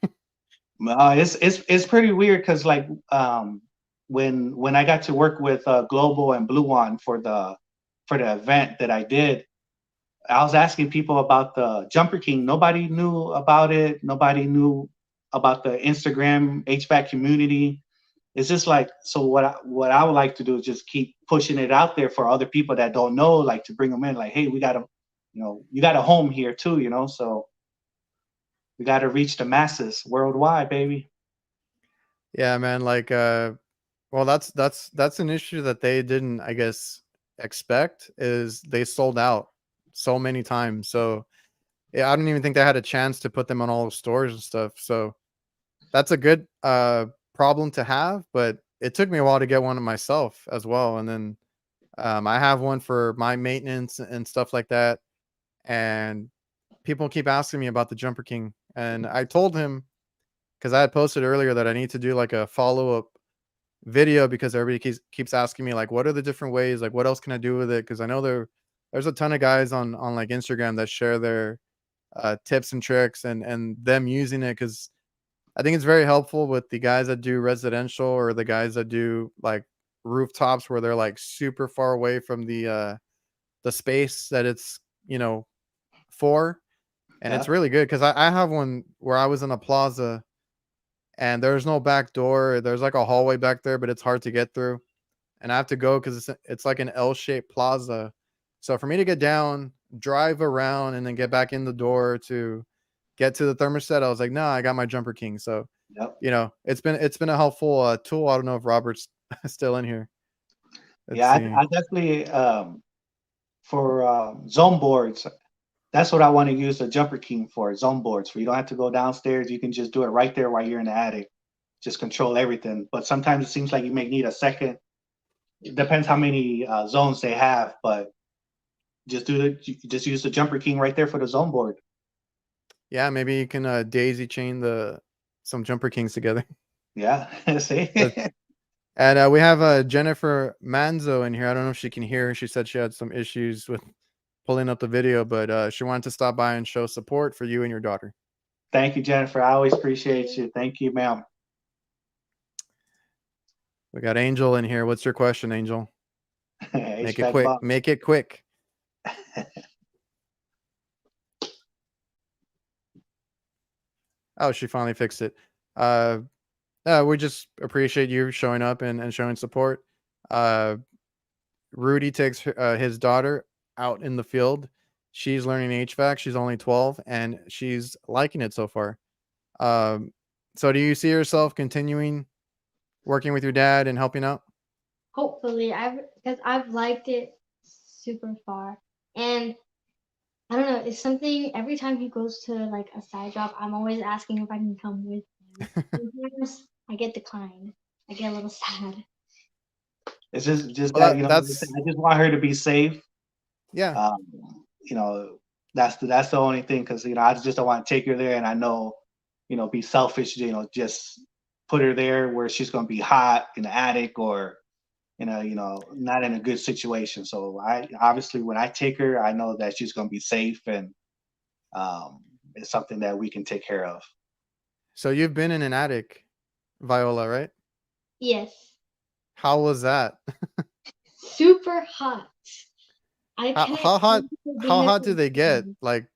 it's pretty weird because like when I got to work with Global and Blue One for the event that I did, I was asking people about the Jumper King. Nobody knew about it. Nobody knew about the Instagram HVAC community. It's just like, so what I would like to do is just keep pushing it out there for other people that don't know, like to bring them in. Like, hey, we got you got a home here too, so we got to reach the masses worldwide, baby. Yeah, man. Like, well, that's an issue that they didn't, I guess, expect. Is they sold out so many times. So yeah, I don't even think they had a chance to put them on all the stores and stuff. So that's a good problem to have. But it took me a while to get one of myself as well. And then I have one for my maintenance and stuff like that. And people keep asking me about the Jumper King, and I told him, because I had posted earlier that I need to do like a follow up video, because everybody keeps asking me like, what are the different ways, like what else can I do with it, because I know there's a ton of guys on like Instagram that share their tips and tricks and them using it, because I think it's very helpful with the guys that do residential, or the guys that do like rooftops where they're like super far away from the space that it's for. And it's Yeah, really good because I have one where I was in a plaza and there's no back door. There's like a hallway back there, but it's hard to get through. And I have to go because it's like an L-shaped plaza. So for me to get down, drive around, and then get back in the door to get to the thermostat, I was like, no, I got my Jumper King. So, yep. it's been a helpful tool. I don't know if Robert's still in here. Let's Yeah, see. I definitely for zone boards. That's what I want to use the Jumper King for, zone boards, where you don't have to go downstairs. You can just do it right there while you're in the attic. Just control everything. But sometimes it seems like you may need a second. It depends how many zones they have, but just use the Jumper King right there for the zone board. Yeah, maybe you can daisy chain some Jumper Kings together. Yeah, see. But And we have Jennifer Manzo in here. I don't know if she can hear. She said she had some issues with pulling up the video, but she wanted to stop by and show support for you and your daughter. Thank you, Jennifer. I always appreciate you. Thank you, ma'am. We got Angel in here. What's your question, Angel? Make it HVAC quick. box. Make it quick. Oh, she finally fixed it. We just appreciate you showing up and showing support. Rudy takes his daughter out in the field. She's learning HVAC. She's only 12 and she's liking it so far. So do you see yourself continuing working with your dad and helping out? Hopefully, because I've liked it super far, and I don't know. It's something every time he goes to like a side job, I'm always asking if I can come with him. Sometimes I get declined. I get a little sad. It's just Well, that, you know, that's I just want her to be safe. yeah. You know, that's the only thing, because you know, I just don't want to take her there, and I know, you know, be selfish, you know, just put her there where she's going to be hot in the attic, or you know, not in a good situation. So I obviously, when I take her, I know that she's going to be safe, and it's something that we can take care of. So you've been in an attic, Viola, right? Yes, How was that? super hot. I How, can't how hot? imagine being How there hot for do they get? long. Like,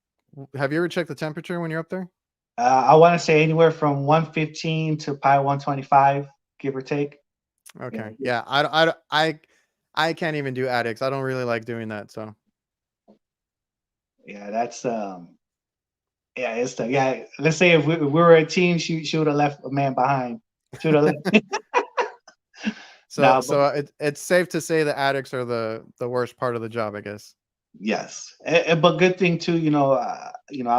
have you ever checked the temperature when you're up there? I want to say anywhere from 115 to probably 125, give or take. You Okay. know, Yeah. I can't even do attics. I don't really like doing that. So yeah, that's yeah, it's the yeah. Let's say if we were a team, she would have left a man behind. She would have left. so Now, but so it's safe to say the attics are the worst part of the job, I guess. yes, but good thing too. You know, I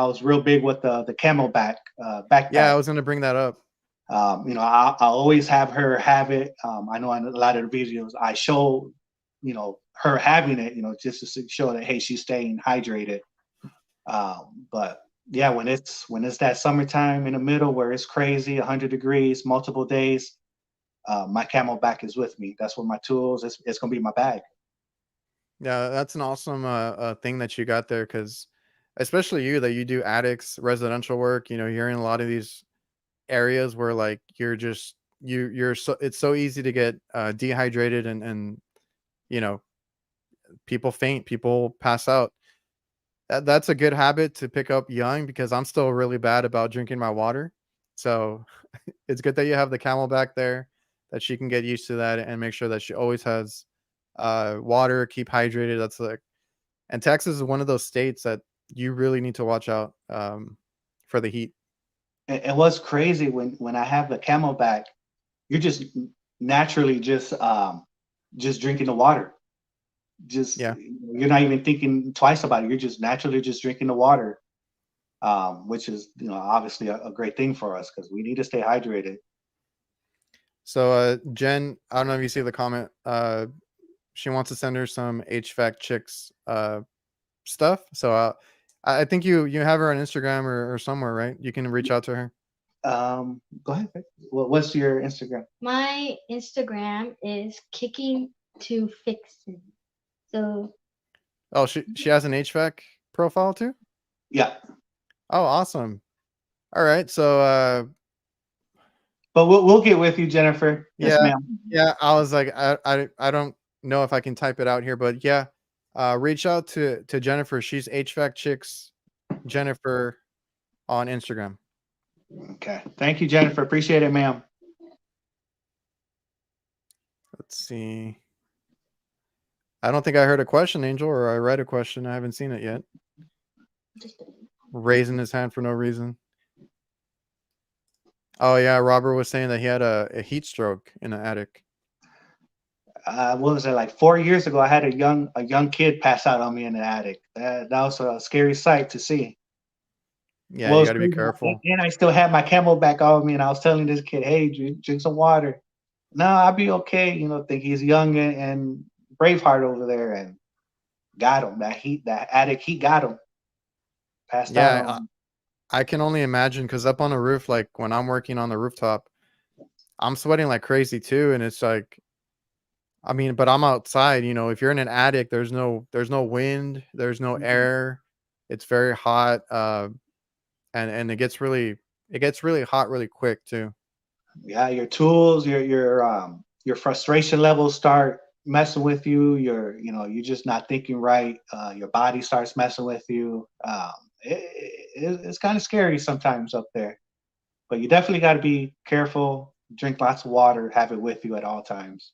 was real big with the camelback Yeah, I backpack. was gonna bring that up. You know, I always have her have it. I know in a lot of the videos I show, you know, her having it. You know, just to show that hey, she's staying hydrated. But yeah, when it's that summertime in the middle where it's crazy, 100 degrees, multiple days, my camelback is with me. That's where my tools. It's gonna be my bag. Yeah, that's an awesome thing that you got there, because especially you that you do attics, residential work. You're in a lot of these areas where like you're so it's so easy to get dehydrated and you know people faint, people pass out. That's a good habit to pick up young, because I'm still really bad about drinking my water. So it's good that you have the Camelback there, that she can get used to that and make sure that she always has water, keep hydrated. That's like, and Texas is one of those states that you really need to watch out for the heat. And what's crazy when I have the camelback, you're just naturally just drinking the water. Just Yeah. you're not even thinking twice about it. You're just naturally just drinking the water, which is obviously a great thing for us because we need to stay hydrated. So Jen, I don't know if you see the comment. She wants to send her some HVAC chicks stuff. So I think you have her on Instagram or somewhere, right? You can reach out to her. Go ahead. Vic. What's your Instagram? My Instagram is kicking to fixing. So Oh, she has an HVAC profile too? Yeah, Oh, awesome. All right. So but we'll get with you, Jennifer. Yes, yeah, ma'am. yeah, I was like I don't know if I can type it out here, but yeah, reach out to Jennifer. She's HVAC Chicks Jennifer on Instagram. Okay. Thank you, Jennifer. Appreciate it, ma'am. Let's see. I don't think I heard a question, Angel, or I read a question. I haven't seen it yet. just Raising his hand for no reason. Oh yeah, Robert was saying that he had a heat stroke in an attic. What was it, like 4 years ago? I had a young kid pass out on me in the attic. That was a scary sight to see. Yeah, Well, you it's got to be crazy, careful. and I still had my camelback on me, and I was telling this kid, "Hey, drink some water." No, I'll be okay. Think he's young and Braveheart over there, and got him. That attic heat got him. Passed out on Yeah, him. I can only imagine, because up on the roof, like when I'm working on the rooftop, I'm sweating like crazy too, and it's like, I mean, but I'm outside. If you're in an attic, there's no wind, there's no Mhm. air. It's very hot, and it gets really hot really quick too. Yeah, your tools, your your frustration levels start messing with you. You're just not thinking right. Your body starts messing with you. It's kind of scary sometimes up there, but you definitely got to be careful. Drink lots of water. Have it with you at all times.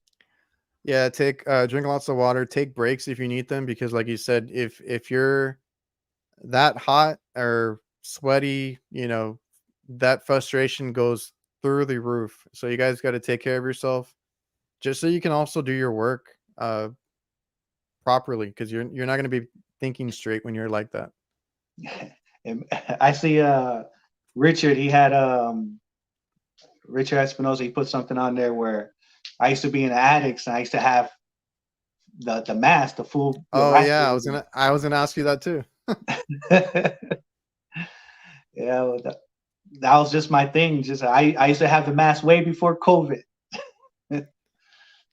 Yeah, take drink lots of water, take breaks if you need them because like you said, if you're that hot or sweaty, that frustration goes through the roof. So you guys got to take care of yourself just so you can also do your work properly because you're not going to be thinking straight when you're like that. And I see Richard. He had Richard Espinosa. He put something on there where I used to be in addicts and I used to have the mask, the full Oh life. yeah, I was gonna ask you that too. Yeah, well, that was just my thing. Just I used to have the mask way before COVID. That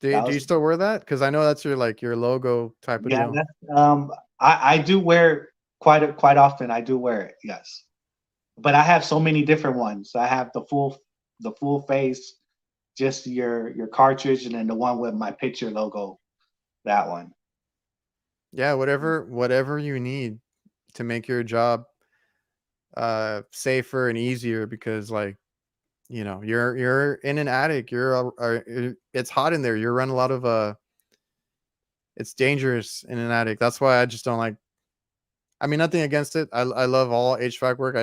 Do you was still wear that? Because I know that's your logo type of yeah. deal. I do wear it quite often. I do wear it. Yes, but I have so many different ones. I have the full face, just your cartridge, and then the one with my picture logo. That one. Yeah, whatever you need to make your job safer and easier because like you're in an attic, it's hot in there, you're running a lot of it's dangerous in an attic. That's why I just don't like. I mean, nothing against it. I love all HVAC work.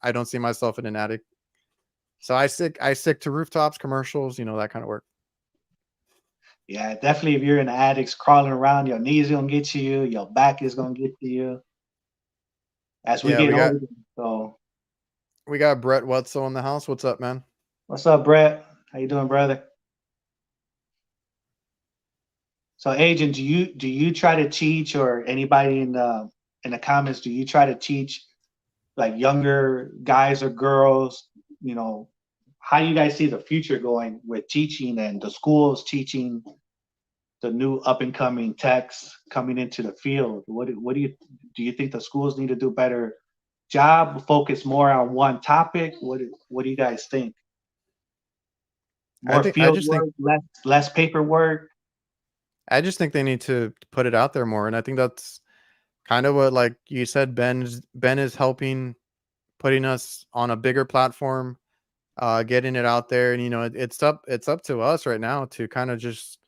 I don't see myself in an attic. So I stick to rooftops, commercials, that kind of work. Yeah, definitely. If you're in addicts crawling around, your knees gonna get to you, your back is gonna get to you as we Yeah, get older. So, we got Brett Wetzel in the house. What's up, man? what's up, Brett? How you doing, brother? So, Agent, do you try to teach, or anybody in the comments, do you try to teach like younger guys or girls? You know, how do you guys see the future going with teaching and the schools teaching the new up and coming techs coming into the field? What do you think the schools need to do better job, focus more on one topic? What do you guys think? I More think I field just think work, less paperwork. I just think they need to put it out there more, and I think that's kind of what, like you said, Ben is helping putting us on a bigger platform, getting it out there, and it's up to us right now to kind of just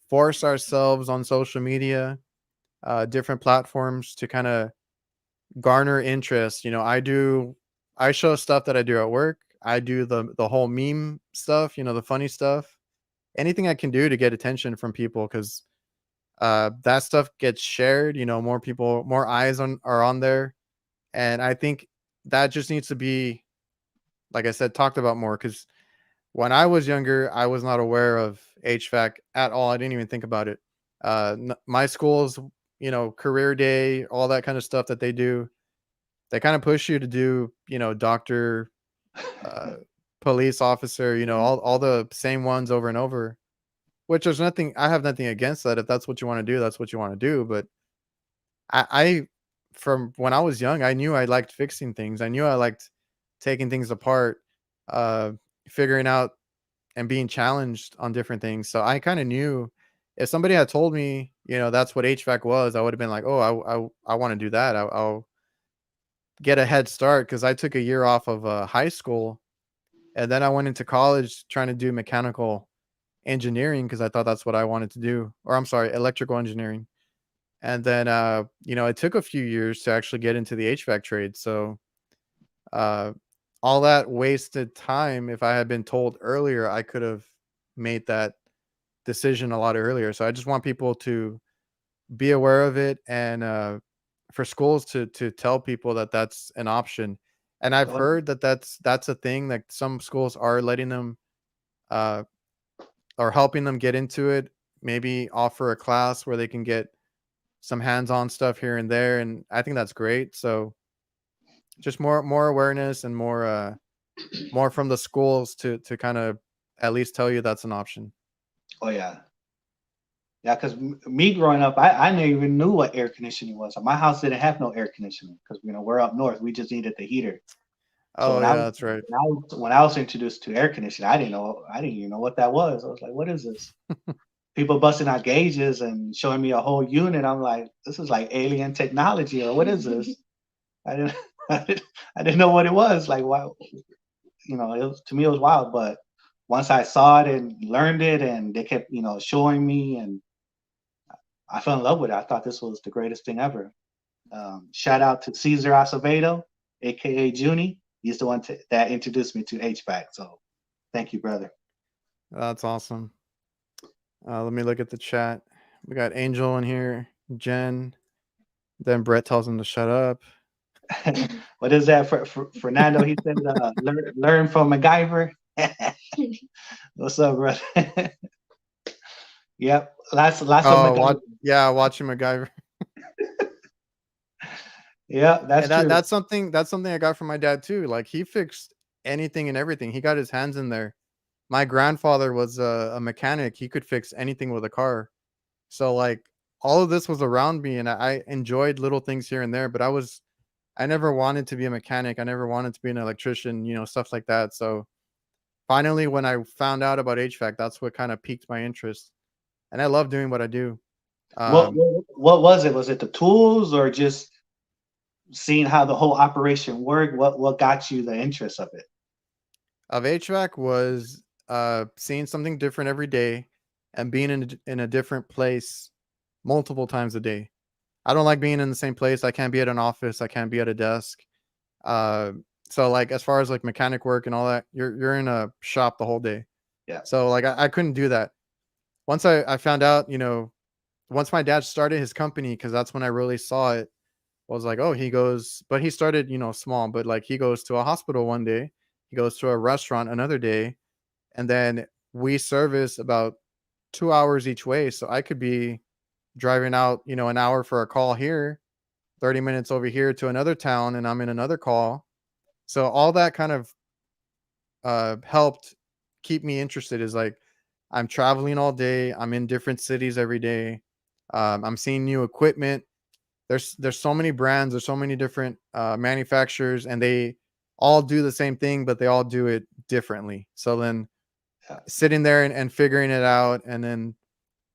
force ourselves on social media, different platforms to kind of garner interest. I show stuff that I do at work. I do the whole meme stuff, the funny stuff, anything I can do to get attention from people because that stuff gets shared. More people, more eyes are on there, and I think that just needs to be, like I said, talked about more because when I was younger, I was not aware of HVAC at all. I didn't even think about it. My school's, career day, all that kind of stuff that they do, they kind of push you to do, doctor, uh, police officer, all the same ones over and over. Which I have nothing against that. If that's what you want to do, that's what you want to do. But I from when I was young, I knew I liked fixing things. I knew I liked taking things apart, uh, figuring out and being challenged on different things. So I kind of knew if somebody had told me, that's what HVAC was, I would have been like, oh, I want to do that. I'll get a head start because I took a year off of high school and then I went into college trying to do mechanical engineering because I thought that's what I wanted to do. Or I'm sorry, electrical engineering. And then, it took a few years to actually get into the HVAC trade. So, uh, all that wasted time, if I had been told earlier, I could have made that decision a lot earlier. So I just want people to be aware of it and for schools to tell people that that's an option. And I've Oh, heard that that's a thing that some schools are letting them uh, or helping them get into it. Maybe offer a class where they can get some hands-on stuff here and there, and I think that's great. So just more awareness and more from the schools to kind of at least tell you that's an option. oh yeah. Yeah, because me growing up, I never even knew what air conditioning was. My house didn't have no air conditioning because we're up north. We just needed the heater. So Oh yeah, that's right. when I was introduced to air conditioning, I didn't even know what that was. I was like, what is this? People busting out gauges and showing me a whole unit. I'm like, this is like alien technology, or what is this? I didn't I didn't know what it was. Like, why, to me it was wild. But once I saw it and learned it, and they kept, showing me, and I fell in love with it. I thought this was the greatest thing ever. Shout out to Cesar Acevedo, aka Junie. He's the one that introduced me to HVAC. So thank you, brother. That's awesome. Let me look at the chat. We got Angel in here, Jen. Then Brett tells him to shut up. What is that for Fernando? He said, learn from MacGyver. What's up, brother? Yep. Lots of MacGyver. Watching MacGyver. Yeah, that's And true. that's something I got from my dad too. Like he fixed anything and everything. He got his hands in there. My grandfather was a mechanic. He could fix anything with a car. So like all of this was around me, and I enjoyed little things here and there. But I never wanted to be a mechanic. I never wanted to be an electrician. Stuff like that. So finally, when I found out about HVAC, that's what kind of piqued my interest, and I love doing what I do. What was it? Was it the tools, or just seeing how the whole operation worked? What got you the interest of it? Of HVAC was seeing something different every day and being in a different place multiple times a day. I don't like being in the same place. I can't be at an office. I can't be at a desk. Uh, so like as far as like mechanic work and all that, you're in a shop the whole day. Yeah. So like I couldn't do that. Once I found out, once my dad started his company, because that's when I really saw it, was like, oh, but he started, small, but like he goes to a hospital one day, he goes to a restaurant another day, and then we service about 2 hours each way. So I could be driving out, an hour for a call here, 30 minutes over here to another town, and I'm in another call. So all that kind of helped keep me interested. Is like I'm traveling all day, I'm in different cities every day, I'm seeing new equipment. There's so many brands, there's so many different manufacturers, and they all do the same thing, but they all do it differently. So then Yeah. sitting there and figuring it out, and then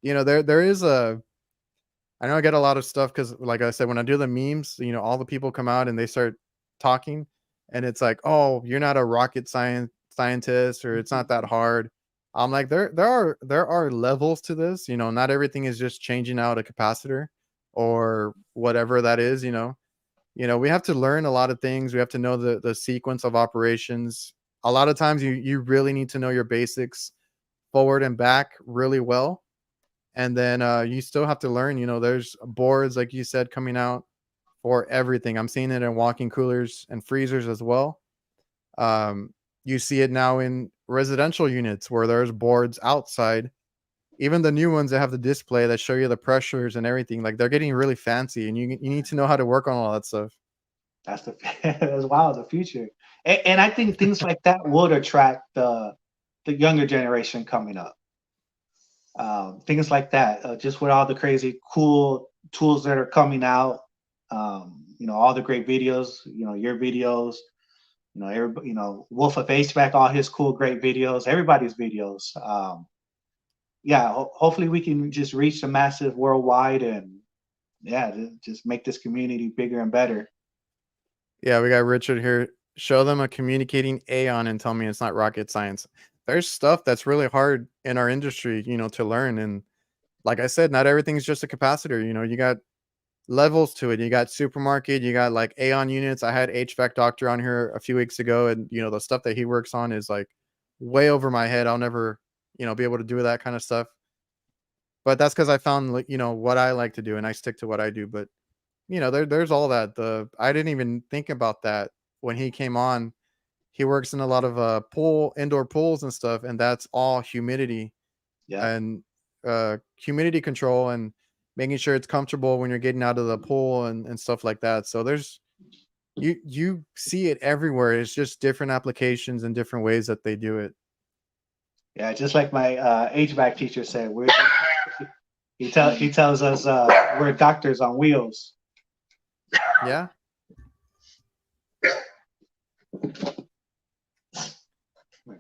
there is I know I get a lot of stuff because, like I said, when I do the memes, all the people come out and they start talking, and it's like, oh, you're not a rocket scientist, or it's not that hard. I'm like, there are levels to this. Not everything is just changing out a capacitor or whatever that is. We have to learn a lot of things. We have to know the sequence of operations. A lot of times, you really need to know your basics forward and back really well. And then you still have to learn, there's boards, like you said, coming out for everything. I'm seeing it in walk-in coolers and freezers as well. You see it now in residential units where there's boards outside. Even the new ones that have the display that show you the pressures and everything, like they're getting really fancy, and you need to know how to work on all that stuff. That's wild, the future. And I think things like that would attract the younger generation coming up. Things like that, just with all the crazy cool tools that are coming out, all the great videos, your videos, everybody, Wolf of HVAC, all his cool, great videos, everybody's videos. Yeah, hopefully we can just reach the massive worldwide, and yeah, just make this community bigger and better. Yeah, we got Richard here. Show them a communicating Aeon and tell me it's not rocket science. There's stuff that's really hard in our industry, to learn. And like I said, not everything's just a capacitor. You got levels to it. You got supermarket, you got like Aeon units. I had HVAC doctor on here a few weeks ago, and the stuff that he works on is like way over my head. I'll never, be able to do that kind of stuff. But that's because I found like, what I like to do, and I stick to what I do. But there's all that. I didn't even think about that when he came on. He works in a lot of indoor pools and stuff, and that's all humidity. Yeah. And humidity control, and making sure it's comfortable when you're getting out of the pool and stuff like that. So there's you see it everywhere. It's just different applications and different ways that they do it. Yeah, just like my HVAC teacher said, he tells us we're doctors on wheels. Yeah.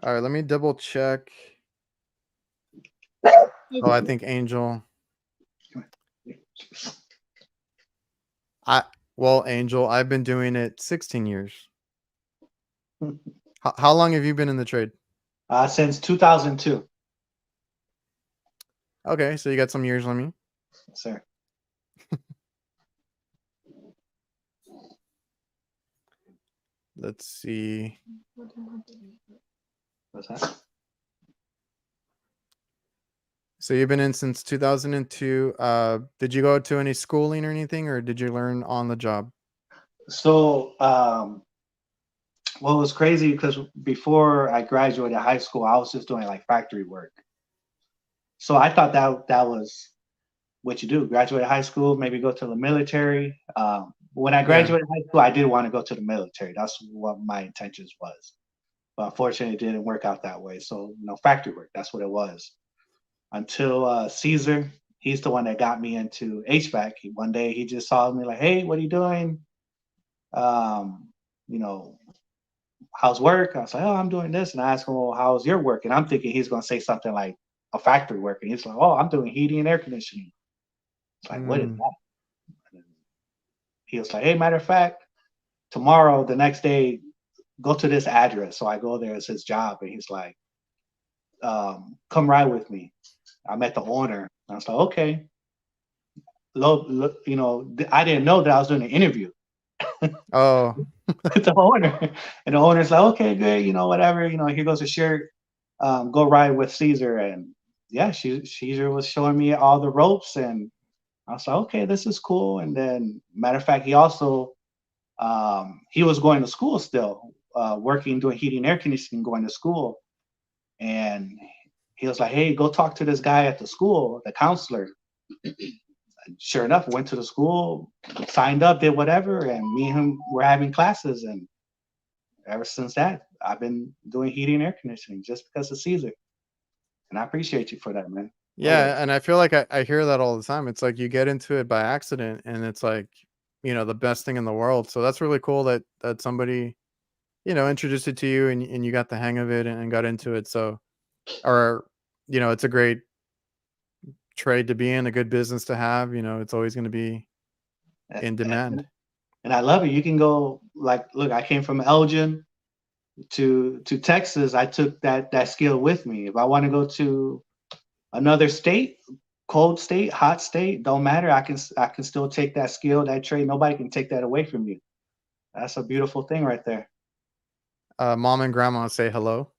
All right, let me double check. Oh, I think Angel. Angel, I've been doing it 16 years. How long have you been in the trade? Since 2002. Okay, so you got some years on me. Yes, sir. Let's see. What's that? So you've been in since 2002. Did you go to any schooling or anything, or did you learn on the job? So, what was crazy because before I graduated high school, I was just doing like factory work. So I thought that was what you do. Graduate high school, maybe go to the military. When I Yeah. graduated high school, I did want to go to the military. That's what my intentions was. But unfortunately, it didn't work out that way. So, factory work, that's what it was. Until Caesar, he's the one that got me into HVAC. One day he just saw me like, hey, what are you doing? You know, how's work? I was like, oh, I'm doing this. And I asked him, well, how's your work? And I'm thinking he's going to say something like a factory work. And he's like, oh, I'm doing heating and air conditioning. It's like, what is that? And he was like, hey, matter of fact, tomorrow, the next day, go to this address. So I go there, it's his job. And he's like, come ride with me. I met the owner. I was like, okay. Look, I didn't know that I was doing an interview Oh, with the owner. And the owner's like, okay, good, whatever, here goes a shirt. Go ride with Caesar. And yeah, Caesar was showing me all the ropes, and I was like, okay, this is cool. And then, matter of fact, he also he was going to school still, working, doing heating and air conditioning, going to school. And he was like, hey, go talk to this guy at the school, the counselor. Sure enough, went to the school, signed up, did whatever, and me and him were having classes. And ever since that, I've been doing heating and air conditioning just because of Caesar. And I appreciate you for that, man. yeah. Always. And I feel like I hear that all the time. It's like you get into it by accident, and it's like, the best thing in the world. So that's really cool that somebody, introduced it to you, and you got the hang of it and got into it. So, or, it's a great trade to be in, a good business to have. It's always going to be in demand. And I love it. You can go like, look, I came from Elgin to Texas. I took that skill with me. If I want to go to another state, cold state, hot state, don't matter. I can still take that skill, that trade. Nobody can take that away from you. That's a beautiful thing right there. Mom and grandma say hello.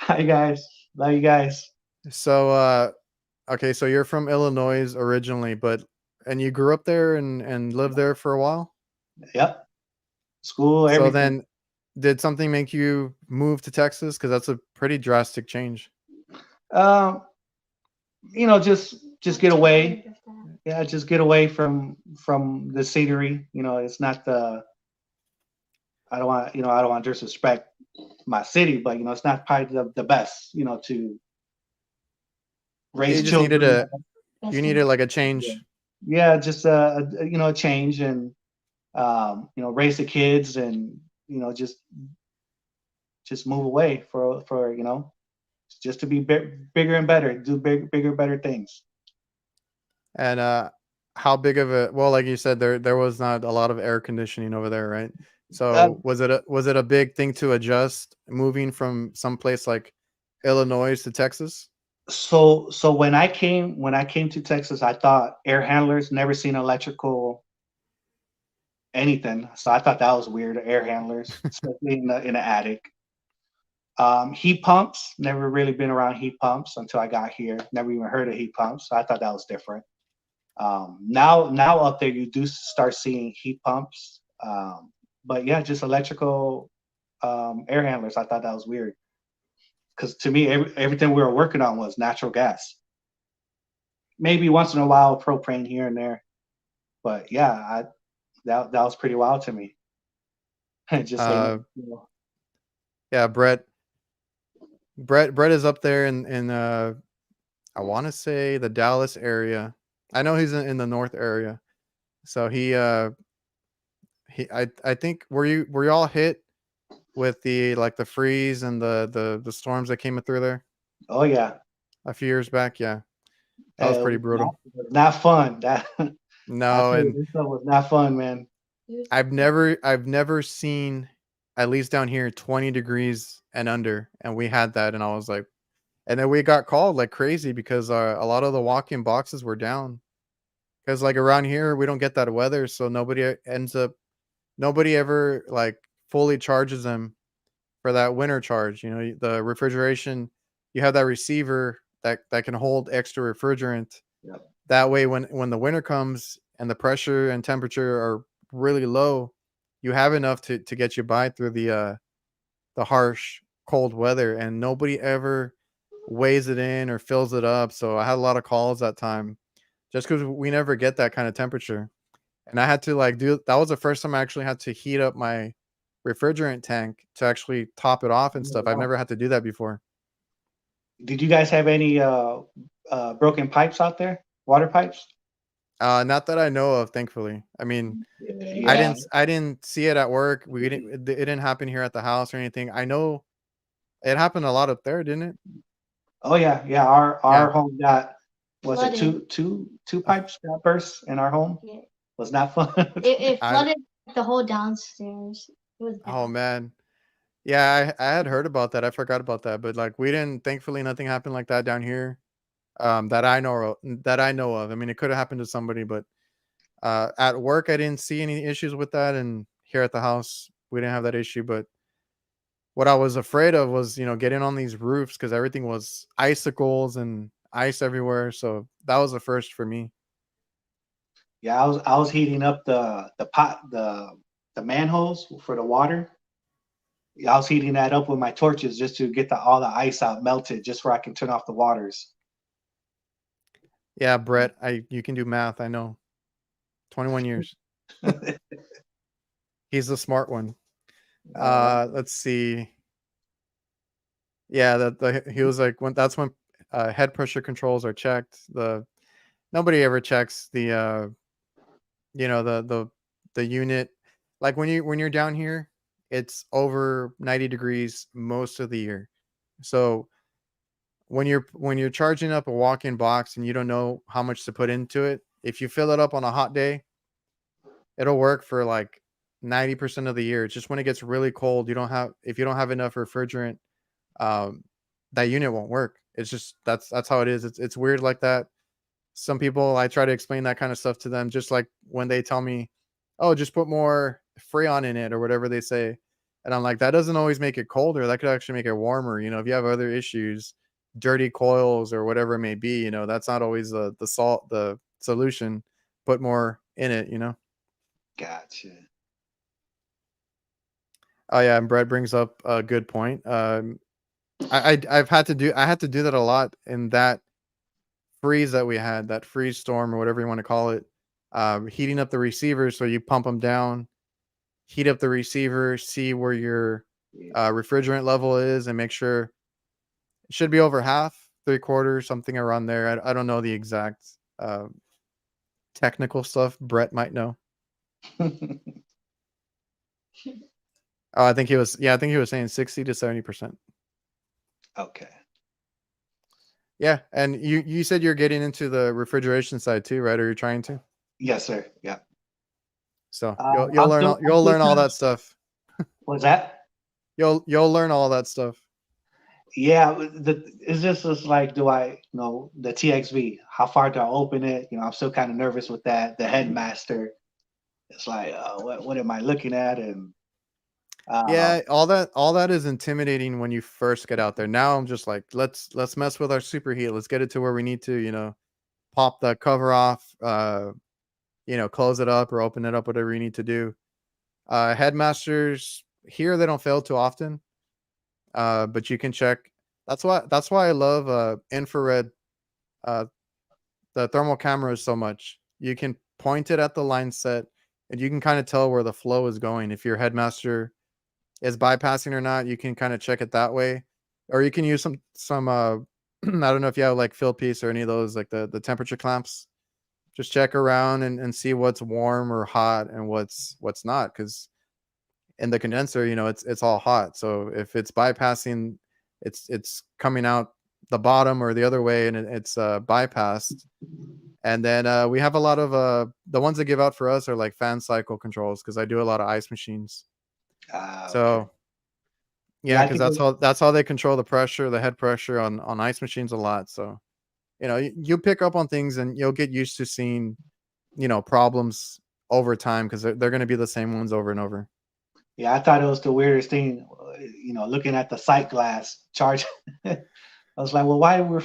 Hi guys, love you guys. So, okay, so you're from Illinois originally, and you grew up there and lived there for a while? Yep, school, So everything. then did something make you move to Texas? Because that's a pretty drastic change. Um, just get away. Yeah, just get away from the scenery. It's not the. I don't want I don't want to disrespect my city, but it's not probably the best. To raise You just needed children. like a change. Yeah, just a change, and raise the kids, and just move away for just to be bigger and better, do bigger, better things. And how big of a, well, like you said, there was not a lot of air conditioning over there, right? Uh, So was it a big thing to adjust moving from someplace like Illinois to Texas? so when I came to Texas, I thought air handlers, never seen electrical anything, so I thought that was weird. Air handlers, especially in the attic. Heat pumps, never really been around heat pumps until I got here. Never even heard of heat pumps, so I thought that was different. Now up there you do start seeing heat pumps, but yeah, just electrical air handlers. I thought that was weird because to me everything we were working on was natural gas. Maybe once in a while propane here and there, but yeah, that was pretty wild to me. Just saying, Uh, yeah, Brett is up there in I want to say the Dallas area. I know he's in the north area. So he I think were you all hit with the like the freeze and the storms that came through there Oh yeah. a few years back? Yeah, that was pretty brutal. It was not fun. That I No, tell you, and this stuff was not fun, man. It was I've never seen, at least down here, 20 degrees and under, and we had that, and I was like, and then we got called like crazy because a lot of the walk-in boxes were down. Because like around here, we don't get that weather, so nobody ever like fully charges them for that winter charge. You know, the refrigeration, you have that receiver that can hold extra refrigerant. Yep. That way, when the winter comes and the pressure and temperature are really low, you have enough to get you by through the harsh cold weather, and nobody ever weighs it in or fills it up. So I had a lot of calls that time just because we never get that kind of temperature. And I had to like do that was the first time I actually had to heat up my refrigerant tank to actually top it off and Oh, stuff. I've wow. never had to do that before. Did you guys have any broken pipes out there? Water pipes? Not that I know of, thankfully. I mean, Yeah. I didn't see it at work. It didn't happen here at the house or anything. I know it happened a lot up there, didn't it? Oh yeah, yeah. Our Yeah. home got, was it flooded. two Uh, pipes that burst in our home? Yeah. Was not fun. It I flooded the whole downstairs. It was oh bad. man. Yeah, I had heard about that. I forgot about that, but like we didn't. Thankfully, nothing happened like that down here. That I know of. I mean, it could have happened to somebody, but at work, I didn't see any issues with that, and here at the house, we didn't have that issue. But what I was afraid of was, getting on these roofs because everything was icicles and ice everywhere. So that was the first for me. Yeah, I was heating up the manholes for the water. Yeah, I was heating that up with my torches just to get all the ice out melted, just where I can turn off the waters. Yeah, Brett, you can do math. I know. 21 years. He's the smart one. Uh, Let's see. Yeah, he was like that's when head pressure controls are checked. The Nobody ever checks the unit. Like when you're down here, it's over 90 degrees most of the year. So when you're charging up a walk-in box and you don't know how much to put into it, if you fill it up on a hot day, it'll work for like 90% of the year. It's just when it gets really cold, if you don't have enough refrigerant, um, that unit won't work. It's just that's how it is. It's weird like that. Some people, I try to explain that kind of stuff to them, just like when they tell me, "Oh, just put more Freon in it," or whatever they say, and I'm like, that doesn't always make it colder. That could actually make it warmer. If you have other issues, dirty coils or whatever it may be, that's not always the solution. Put more in it. gotcha. Oh yeah, and Brett brings up a good point. I had to do that a lot in that freeze that we had, that freeze storm or whatever you want to call it. Heating up the receivers, so you pump them down, heat up the receiver, see where your Yeah. refrigerant level is, and make sure it should be over half, three quarters, something around there. I don't know the exact technical stuff. Brett might know. Oh, I think he was. Yeah, I think he was saying 60 to 70%. Okay. Yeah, and you said you're getting into the refrigeration side too, right? Or you're trying to? Yes, sir. Yeah. So Uh, you'll learn I'm you'll still learn all kind of. that stuff. What's that? You'll learn all that stuff. Yeah, it's just like, do I, the TXV? How far do I open it? I'm still kind of nervous with that. The headmaster. It's like, what am I looking at? And Yeah, um, all that is intimidating when you first get out there. Now I'm just like, let's mess with our superheat. Let's get it to where we need to, pop the cover off, close it up or open it up, whatever you need to do. Headmasters here, they don't fail too often. But you can check. That's why I love infrared, uh the thermal cameras so much. You can point it at the line set and you can kind of tell where the flow is going. If your headmaster is bypassing or not, you can kind of check it that way. Or you can use some I don't know if you have like field piece or any of those, like the temperature clamps. just check around and see what's warm or hot and what's not. Because in the condenser, it's all hot. So if it's bypassing, it's coming out the bottom or the other way, and it's bypassed. And then we have a lot of the ones that give out for us are like fan cycle controls, because I do a lot of ice machines. Okay. So Yeah, yeah, I because think that's how they control the pressure, the head pressure on ice machines a lot. So you pick up on things and you'll get used to seeing problems over time, because they're going to be the same ones over and over. yeah, I thought it was the weirdest thing, looking at the sight glass charge. I was like, well, why we're,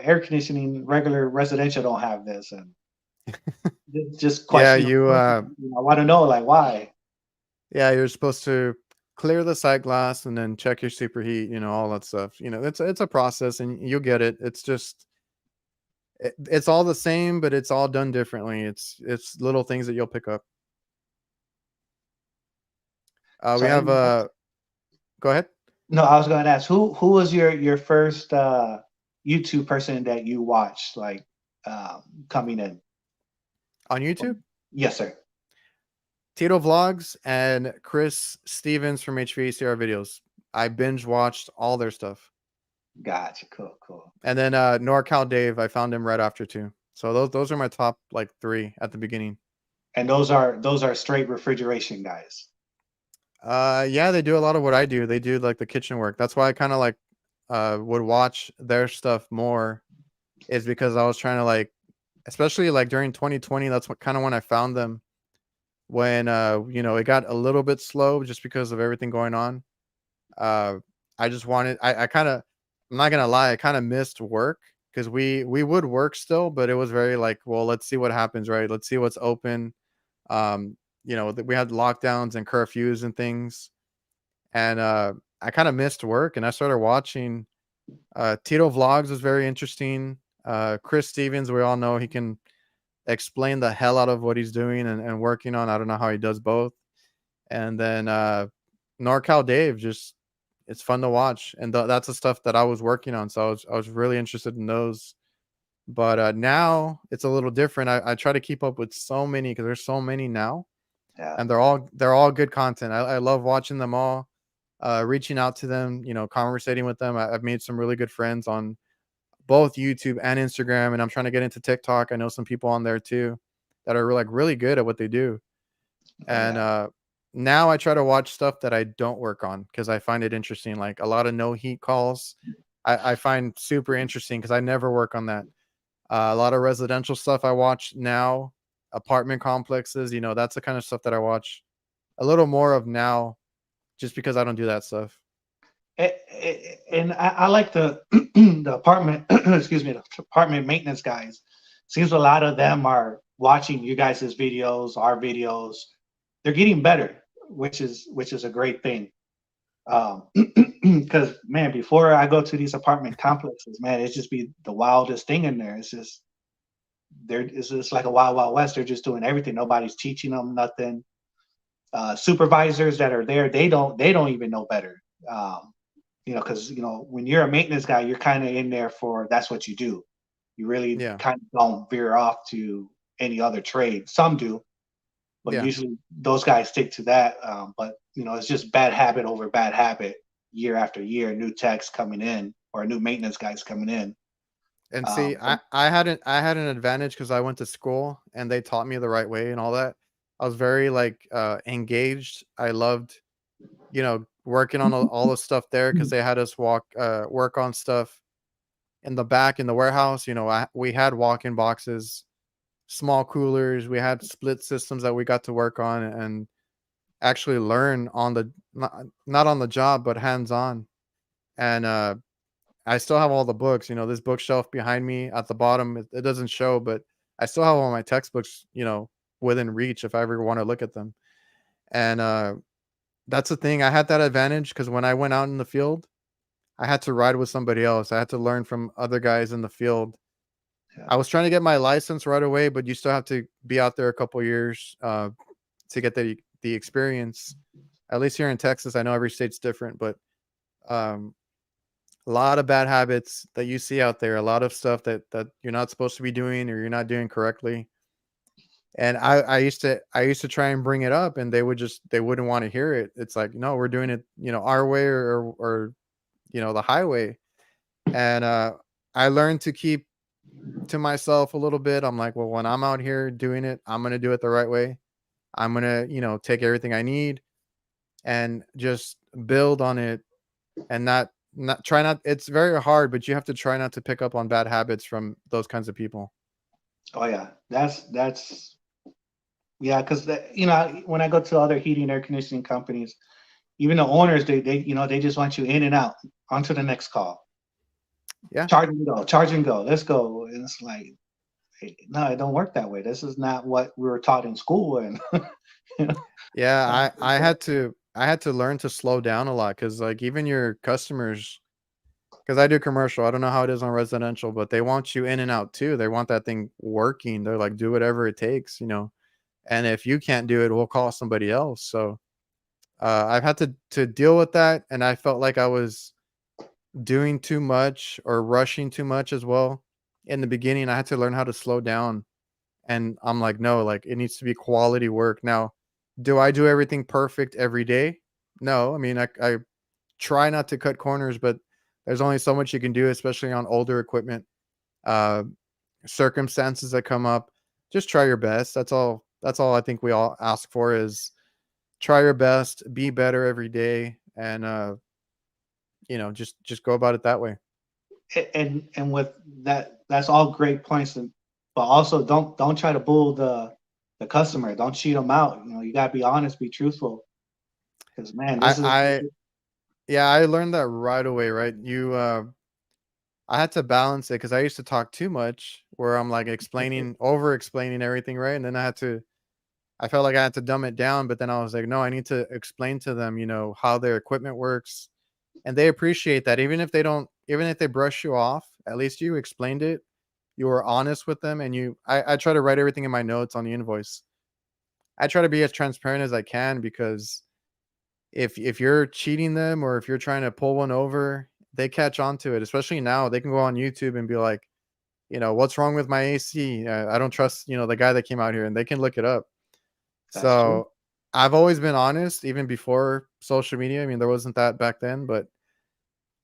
air conditioning, regular residential don't have this, and just Yeah, question. I want to know, like, why? yeah, you're supposed to clear the sight glass and then check your superheat, all that stuff. It's a process, and you'll get it. It's just it's all the same, but it's all done differently. It's little things that you'll pick up. We So, have go ahead. no, I was going to ask, who was your first YouTube person that you watched, like, coming in? On YouTube, Yes, sir. Tito Vlogs and Chris Stevens from HVACR videos. I binge watched all their stuff. Gotcha. Cool, cool. And then NorCal Dave, I found him right after too. So those are my top like 3 at the beginning. And those are straight refrigeration guys. Yeah, they do a lot of what I do. They do like the kitchen work. That's why I kind of like would watch their stuff more, is because I was trying to like, especially like during 2020, that's what kind of when I found them, when it got a little bit slow just because of everything going on. I just wanted I kind of, I'm not gonna lie, I kind of missed work, because we would work still, but it was very like, well, let's see what happens, right? Let's see what's open. um we had lockdowns and curfews and things, and I kind of missed work, and I started watching Tito Vlogs. Was very interesting. Chris Stevens, we all know he can explain the hell out of what he's doing and working on. I don't know how he does both. And then NorCal Dave, just it's fun to watch, and that's the stuff that I was working on. So I was really interested in those. But now it's a little different. I try to keep up with so many, because there's so many now, Yeah. and they're all good content. I love watching them all, reaching out to them, conversating with them. I've made some really good friends on both YouTube and Instagram, and I'm trying to get into TikTok. I know some people on there too that are like really good at what they do. Oh, And yeah. now I try to watch stuff that I don't work on, because I find it interesting. Like a lot of no heat calls, I find super interesting, because I never work on that. A lot of residential stuff I watch now, apartment complexes, that's the kind of stuff that I watch a little more of now, just because I don't do that stuff. And I like the the apartment, excuse me, the apartment maintenance guys. Seems a lot of them are watching you guys' videos, our videos. They're getting better, which is a great thing. Because man, before I go to these apartment complexes, man, it's just be the wildest thing in there. It's just like a wild west. They're just doing everything. Nobody's teaching them nothing. Supervisors that are there, they don't even know better. Because when you're a maintenance guy, you're kind of in there for that's what you do. You really Yeah. kind of don't veer off to any other trade. Some do, but Yeah. usually those guys stick to that. But it's just bad habit over bad habit, year after year. New techs coming in or new maintenance guys coming in. And see, Um, I had an advantage, because I went to school and they taught me the right way and all that. I was very like engaged. I loved, working on all the stuff there, because they had us work on stuff in the back in the warehouse. We had walk-in boxes, small coolers. We had split systems that we got to work on and actually learn on the not on the job, but hands on. And I still have all the books. This bookshelf behind me at the bottom, it doesn't show, but I still have all my textbooks, within reach if I ever want to look at them. And that's the thing. I had that advantage, because when I went out in the field, I had to ride with somebody else. I had to learn from other guys in the field. yeah. I was trying to get my license right away, but you still have to be out there a couple years to get the experience. At least here in Texas, I know every state's different, but um, a lot of bad habits that you see out there, a lot of stuff that you're not supposed to be doing or you're not doing correctly. And I used to try and bring it up, and they wouldn't want to hear it. It's like, no, we're doing it, our way, or the highway. And I learned to keep to myself a little bit. I'm like, well, when I'm out here doing it, I'm gonna do it the right way. I'm gonna, take everything I need and just build on it, and not try not. It's very hard, but you have to try not to pick up on bad habits from those kinds of people. Oh yeah, that's yeah, because when I go to other heating and air conditioning companies, even the owners, they just want you in and out, onto the next call. Yeah. Charge and go, let's go. And it's like, hey, no, it don't work that way. This is not what we were taught in school. And you know, Yeah, I had to learn to slow down a lot, because like even your customers, because I do commercial. I don't know how it is on residential, but they want you in and out too. They want that thing working. They're like, do whatever it takes. And if you can't do it, we'll call somebody else. So I've had to deal with that, and I felt like I was doing too much or rushing too much as well. In the beginning, I had to learn how to slow down, and I'm like, no, like it needs to be quality work. Now, do I do everything perfect every day? No, I mean, I try not to cut corners, but there's only so much you can do, especially on older equipment. Uh, Circumstances that come up, just try your best. That's all I think we all ask for is try your best, be better every day, and just go about it that way. and with that, that's all great points. And but also don't try to bull the customer. Don't cheat them out. You gotta be honest, be truthful. Because man, I this is I Yeah, I learned that right away, right? I had to balance it, because I used to talk too much, where I'm like over explaining everything, right? And then I felt like I had to dumb it down, but then I was like, no, I need to explain to them, how their equipment works. And they appreciate that. Even if they brush you off, at least you explained it. You were honest with them, and I try to write everything in my notes on the invoice. I try to be as transparent as I can, because if you're cheating them, or if you're trying to pull one over, they catch on to it. Especially now, they can go on YouTube and be like, what's wrong with my AC? I don't trust, the guy that came out here, and they can look it up. that's true. So I've always been honest, even before social media. I mean, there wasn't that back then, but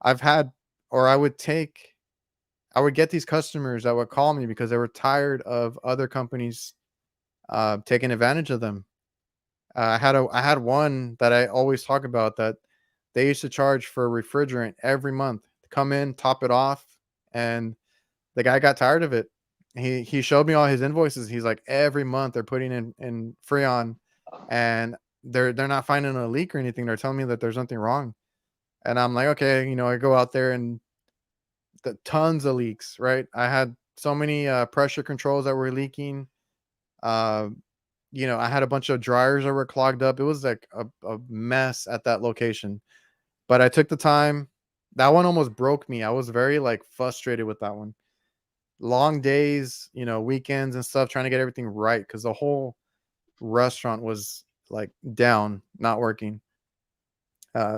I've had, or I would get these customers that would call me because they were tired of other companies taking advantage of them. I had one that I always talk about, that they used to charge for a refrigerant every month to come in, top it off, and the guy got tired of it. He showed me all his invoices. He's like, every month they're putting in Freon, and they're not finding a leak or anything. They're telling me that there's nothing wrong, and I'm like, okay, I go out there, and tons of leaks. Right, I had so many pressure controls that were leaking. Uh, I had a bunch of dryers that were clogged up. It was like a mess at that location. But I took the time. That one almost broke me. I was very like frustrated with that one. Long days, weekends and stuff, trying to get everything right, because the whole restaurant was like down, not working.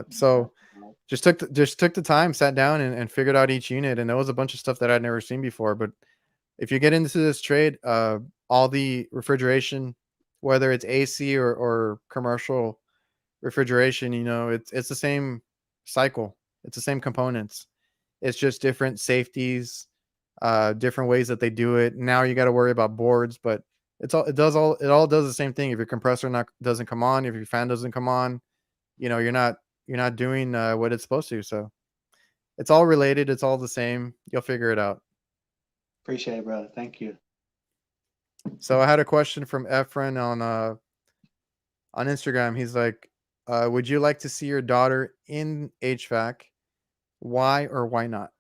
So just took the time, sat down, and figured out each unit, and there was a bunch of stuff that I'd never seen before. But if you get into this trade, all the refrigeration, whether it's AC or commercial refrigeration, it's the same cycle. It's the same components. It's just different safeties, different ways that they do it. Now you got to worry about boards, but it all does the same thing. If your compressor not doesn't come on, if your fan doesn't come on, you're not doing what it's supposed to. So it's all related. It's all the same. You'll figure it out. Appreciate it, brother. Thank you. So I had a question from Efren on Instagram. He's like, would you like to see your daughter in HVAC? Why or why not?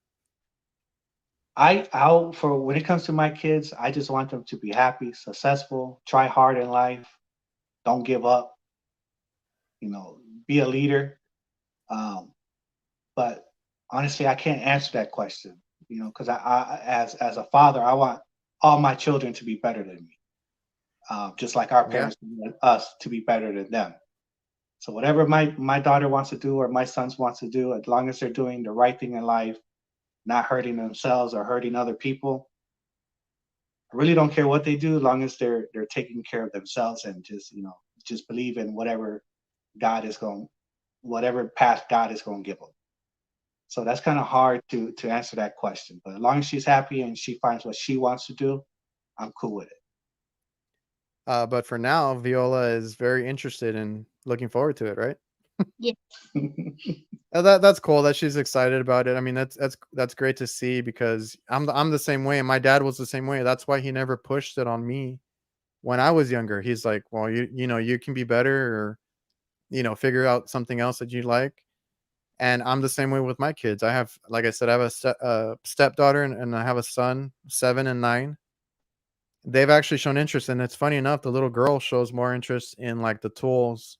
I'll for when it comes to my kids, I just want them to be happy, successful, try hard in life, don't give up, you know, be a leader. Um, but honestly, I can't answer that question, because as a father, I want all my children to be better than me, just like our Yeah. parents wanted us to be better than them. So whatever my daughter wants to do or my sons wants to do, as long as they're doing the right thing in life, not hurting themselves or hurting other people, really don't care what they do, as long as they're taking care of themselves and just believe in whatever God is going, whatever path God is going to give them. So that's kind of hard to answer that question. But as long as she's happy and she finds what she wants to do, I'm cool with But for now, Viola is very interested and looking forward to it, right? Yeah. it. That's cool that she's excited about it. I mean, that's great to see because I'm the same way, and my dad was the same way. That's why he never pushed it on me when I was younger. He's like, "Well, you can be better, or figure out something else that you like." And I'm the same way with my kids. I have, like I said, I have a stepdaughter and I have a son, 7 and 9. They've actually shown interest, and it's funny enough. The little girl shows more interest in like the tools.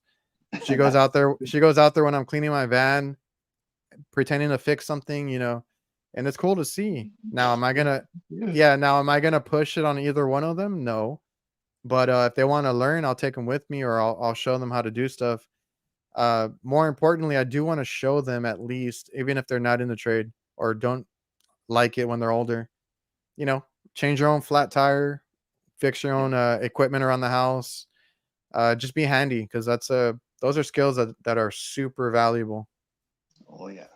She goes That's out there. She goes out there when I'm cleaning my van, pretending to fix something, and it's cool to see. Now, am I gonna, yeah. yeah, now am I gonna push it on either one of them? No. But if they want to learn, I'll take them with me, or I'll show them how to do stuff. More importantly, I do want to show them, at least, even if they're not in the trade or don't like it when they're older, you know, change your own flat tire, fix your own equipment around the house. Just be handy, because those are skills that are super valuable. Oh yeah.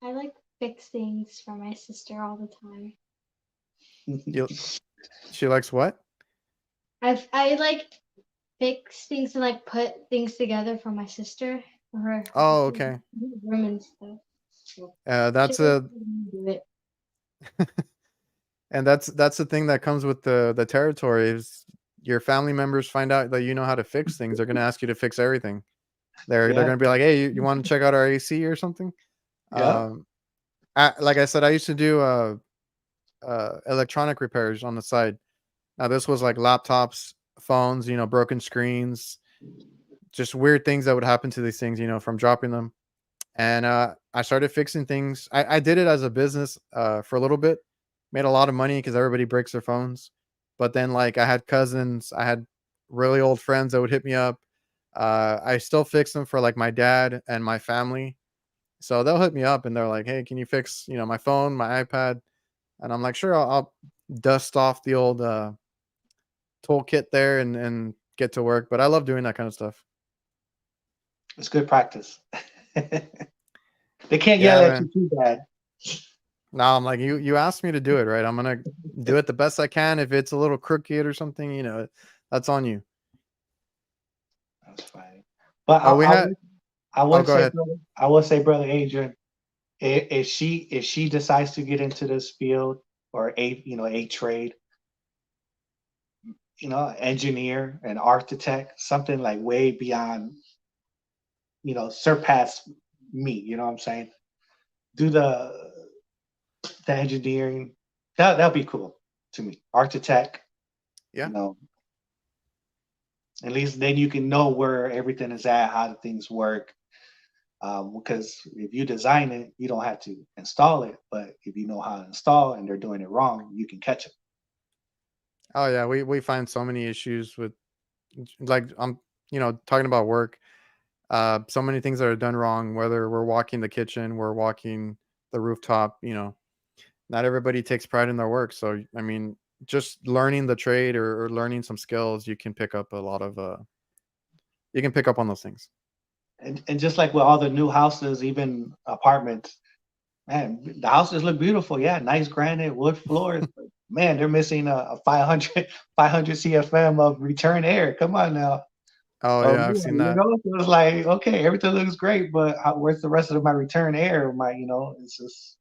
I like fix things for my sister all the time. You, she likes what? I like fix things and like put things together for my sister for her Oh, okay. room and stuff. So she That's likes a to do it. and that's the thing that comes with the territory is your family members find out that you know how to fix things. They're gonna ask you to fix everything. They're Yeah. gonna be like, "Hey, you want to check out our AC or something?" Yep. Um, like I said, I used to do electronic repairs on the side. Now this was like laptops, phones, broken screens, just weird things that would happen to these things, from dropping them. And I started fixing things. I did it as a business for a little bit, made a lot of money because everybody breaks their phones. But then, like, I had cousins, I had really old friends that would hit me up. I still fix them for like my dad and my family. So they'll hit me up and they're like, "Hey, can you fix, my phone, my iPad?" And I'm like, "Sure, I'll dust off the old toolkit there and get to work." But I love doing that kind of stuff. It's good practice. They can't yell Yeah, at you man. too bad. Now I'm like, you asked me to do it, right? I'm gonna do it the best I can. If it's a little crooked or something, that's on you. That's fine. But We had. I Oh, would go say, ahead. brother, I would say, brother Adrian, if she decides to get into this field or a trade, engineer, an architect, something like way beyond, surpass me. You know what I'm saying? Do the engineering. That'll be cool to me. Architect, you Yeah. know, at least then you can know where everything is at, how the things work. Because if you design it, you don't have to install it. But if you know how to install and they're doing it wrong, you can catch it. Oh yeah. We find so many issues with, like, I'm talking about work. So many things that are done wrong. Whether we're walking the kitchen, we're walking the rooftop. Not everybody takes pride in their work. So I mean, just learning the trade or learning some skills, you can pick up a lot of. You can pick up on those things. And just like with all the new houses, even apartments, man, the houses look beautiful. Yeah, nice granite, wood floors. But man, they're missing a 500 CFM of return air. Come on now. Oh Oh, yeah, I've yeah, seen that. it was like, okay, everything looks great, but where's the rest of my return air? It's just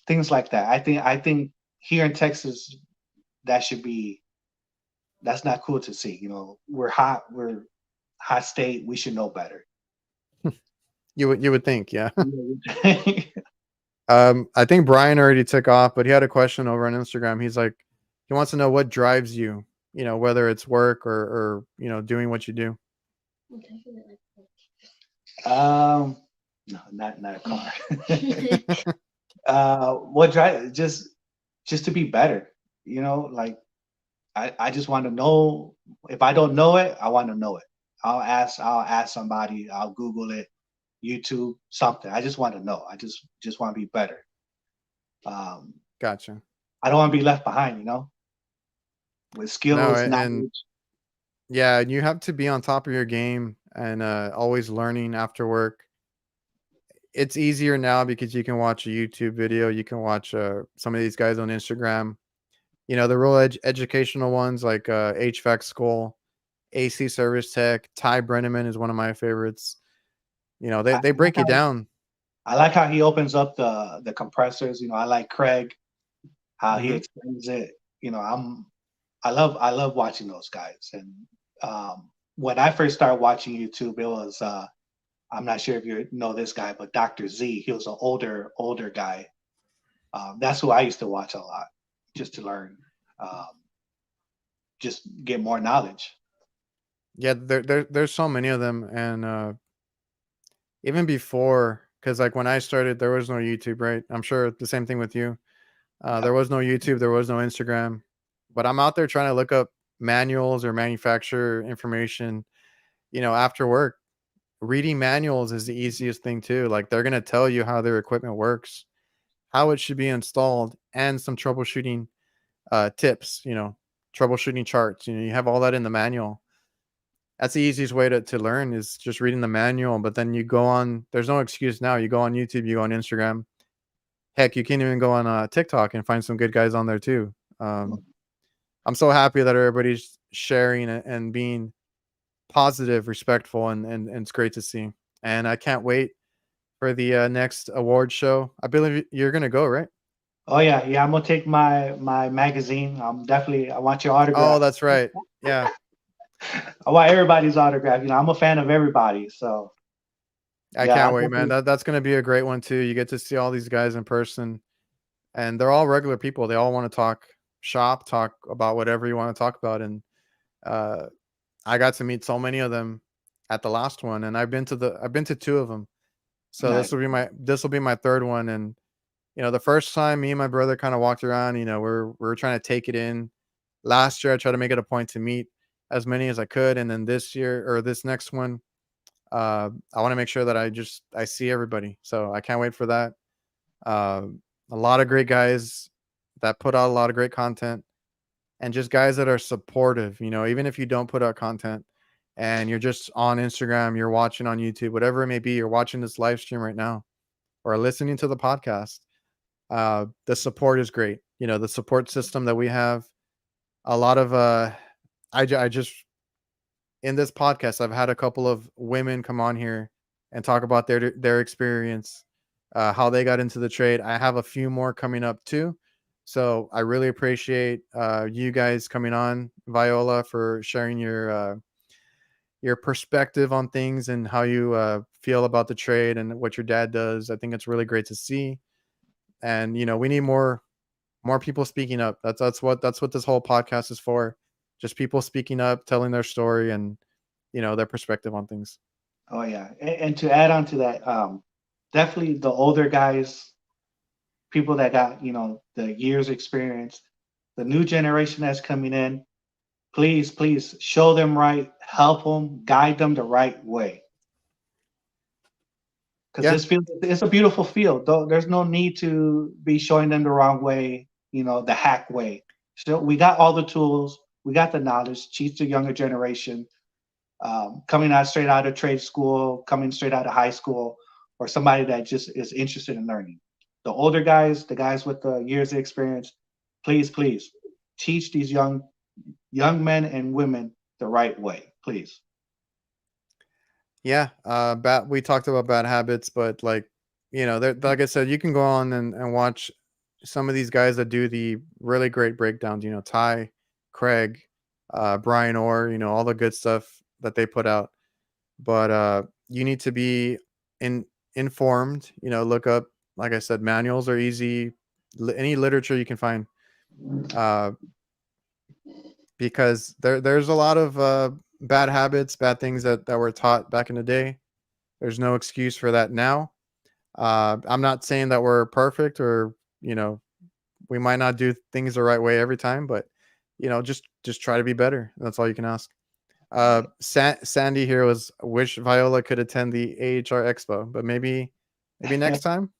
things like that. I think here in Texas, that should be that's not cool to see. We're hot state. We should know better. You would think, yeah. Yeah. I think Brian already took off, but he had a question over on Instagram. He's like, he wants to know what drives you, whether it's work or doing what you do. I'm definitely like No, not a car. What drive just to be better. Like I just want to know. If I don't know it, I want to know it. I'll ask somebody. I'll Google it, YouTube, something. I just want to know. I just want to be better. Um, Gotcha. I don't want to be left behind. with No, skills, and knowledge. yeah, you have to be on top of your game and always learning after work. It's easier now because you can watch a YouTube video, you can watch some of these guys on Instagram. You know, the real educational ones like HVAC School, AC Service Tech, Ty Brenneman is one of my favorites. You know, I they like break you down. I like how he opens up the compressors. You know, I like Craig, how he Hmm. explains it. You know, I love watching those guys. And when I first started watching YouTube, it was I'm not sure if you know this guy, but Dr. Z. He was an older guy. That's who I used to watch a lot, just to learn, um, just get more knowledge. Yeah, there's so many of them, and even before, because like when I started, there was no YouTube, right? I'm sure the same thing with you. Yep. There was no YouTube, there was no Instagram, but I'm out there trying to look up manuals or manufacturer information. You know, after work, reading manuals is the easiest thing too. Like they're gonna tell you how their equipment works, how it should be installed, and some troubleshooting tips. You know, troubleshooting charts. You know, you have all that in the manual. That's the easiest way to learn is just reading the manual. But then you go on. There's no excuse now. You go on YouTube, you go on Instagram. Heck, you can even go on TikTok and find some good guys on there too. I'm so happy that everybody's sharing and being positive, respectful, and it's great to see. And I can't wait for the next award show. I believe you're gonna go, right? Oh yeah, yeah. I'm gonna take my magazine. I'm definitely. I want your Oh, autograph. that's right. Yeah, I want everybody's autograph. You know, I'm a fan of everybody. So I yeah, can't I'll wait, man. definitely. That's gonna be a great one too. You get to see all these guys in person, and they're all regular people. They all want to talk shop, talk about whatever you want to talk about, and uh, I got to meet so many of them at the last one, and I've been to two of them. So Nice. this will be my third one, and you know, the first time me and my brother kind of walked around, you know, we're trying to take it in. Last year, I tried to make it a point to meet as many as I could, and then this year or this next one, I want to make sure that I see everybody. So I can't wait for that. Uh, a lot of great guys that put out a lot of great content, and just guys that are supportive. You know, even if you don't put out content, and you're just on Instagram, you're watching on YouTube, whatever it may be, you're watching this live stream right now or listening to the podcast. The support is great. You know, the support system that we have. A lot of I just in this podcast, I've had a couple of women come on here and talk about their experience, how they got into the trade. I have a few more coming up too. So I really appreciate you guys coming on, Viola, for sharing your perspective on things and how you feel about the trade and what your dad does. I think it's really great to see. And you know, we need more people speaking up. That's what this whole podcast is for. Just people speaking up, telling their story and you know their perspective on things. Oh yeah, and to add on to that, definitely the older guys, people that got the years experience, the new generation that's coming in. Please show them right, help them, guide them the right way. Because Yeah, this field, it's a beautiful field. Though there's no need to be showing them the wrong way, the hack way. So we got all the tools, we got the knowledge. Teach the younger generation, coming out straight out of trade school, coming straight out of high school, or somebody that just is interested in learning. The older guys, the guys with the years of experience, please teach these young men and women the right way, please. yeah. Bad. We talked about bad habits, but like you know, like I said, you can go on and watch some of these guys that do the really great breakdowns. You know, Ty, Craig, Brian Orr. You know, all the good stuff that they put out. But you need to be in informed. You know, look up, like I said, manuals are easy. Any literature you can find, uh, because there's a lot of bad habits, bad things that were taught back in the day. There's no excuse for that now. I'm not saying that we're perfect or you know we might not do things the right way every time, but you know just try to be better. That's all you can ask. Sandy here was wish Viola could attend the AHR Expo, but maybe next time.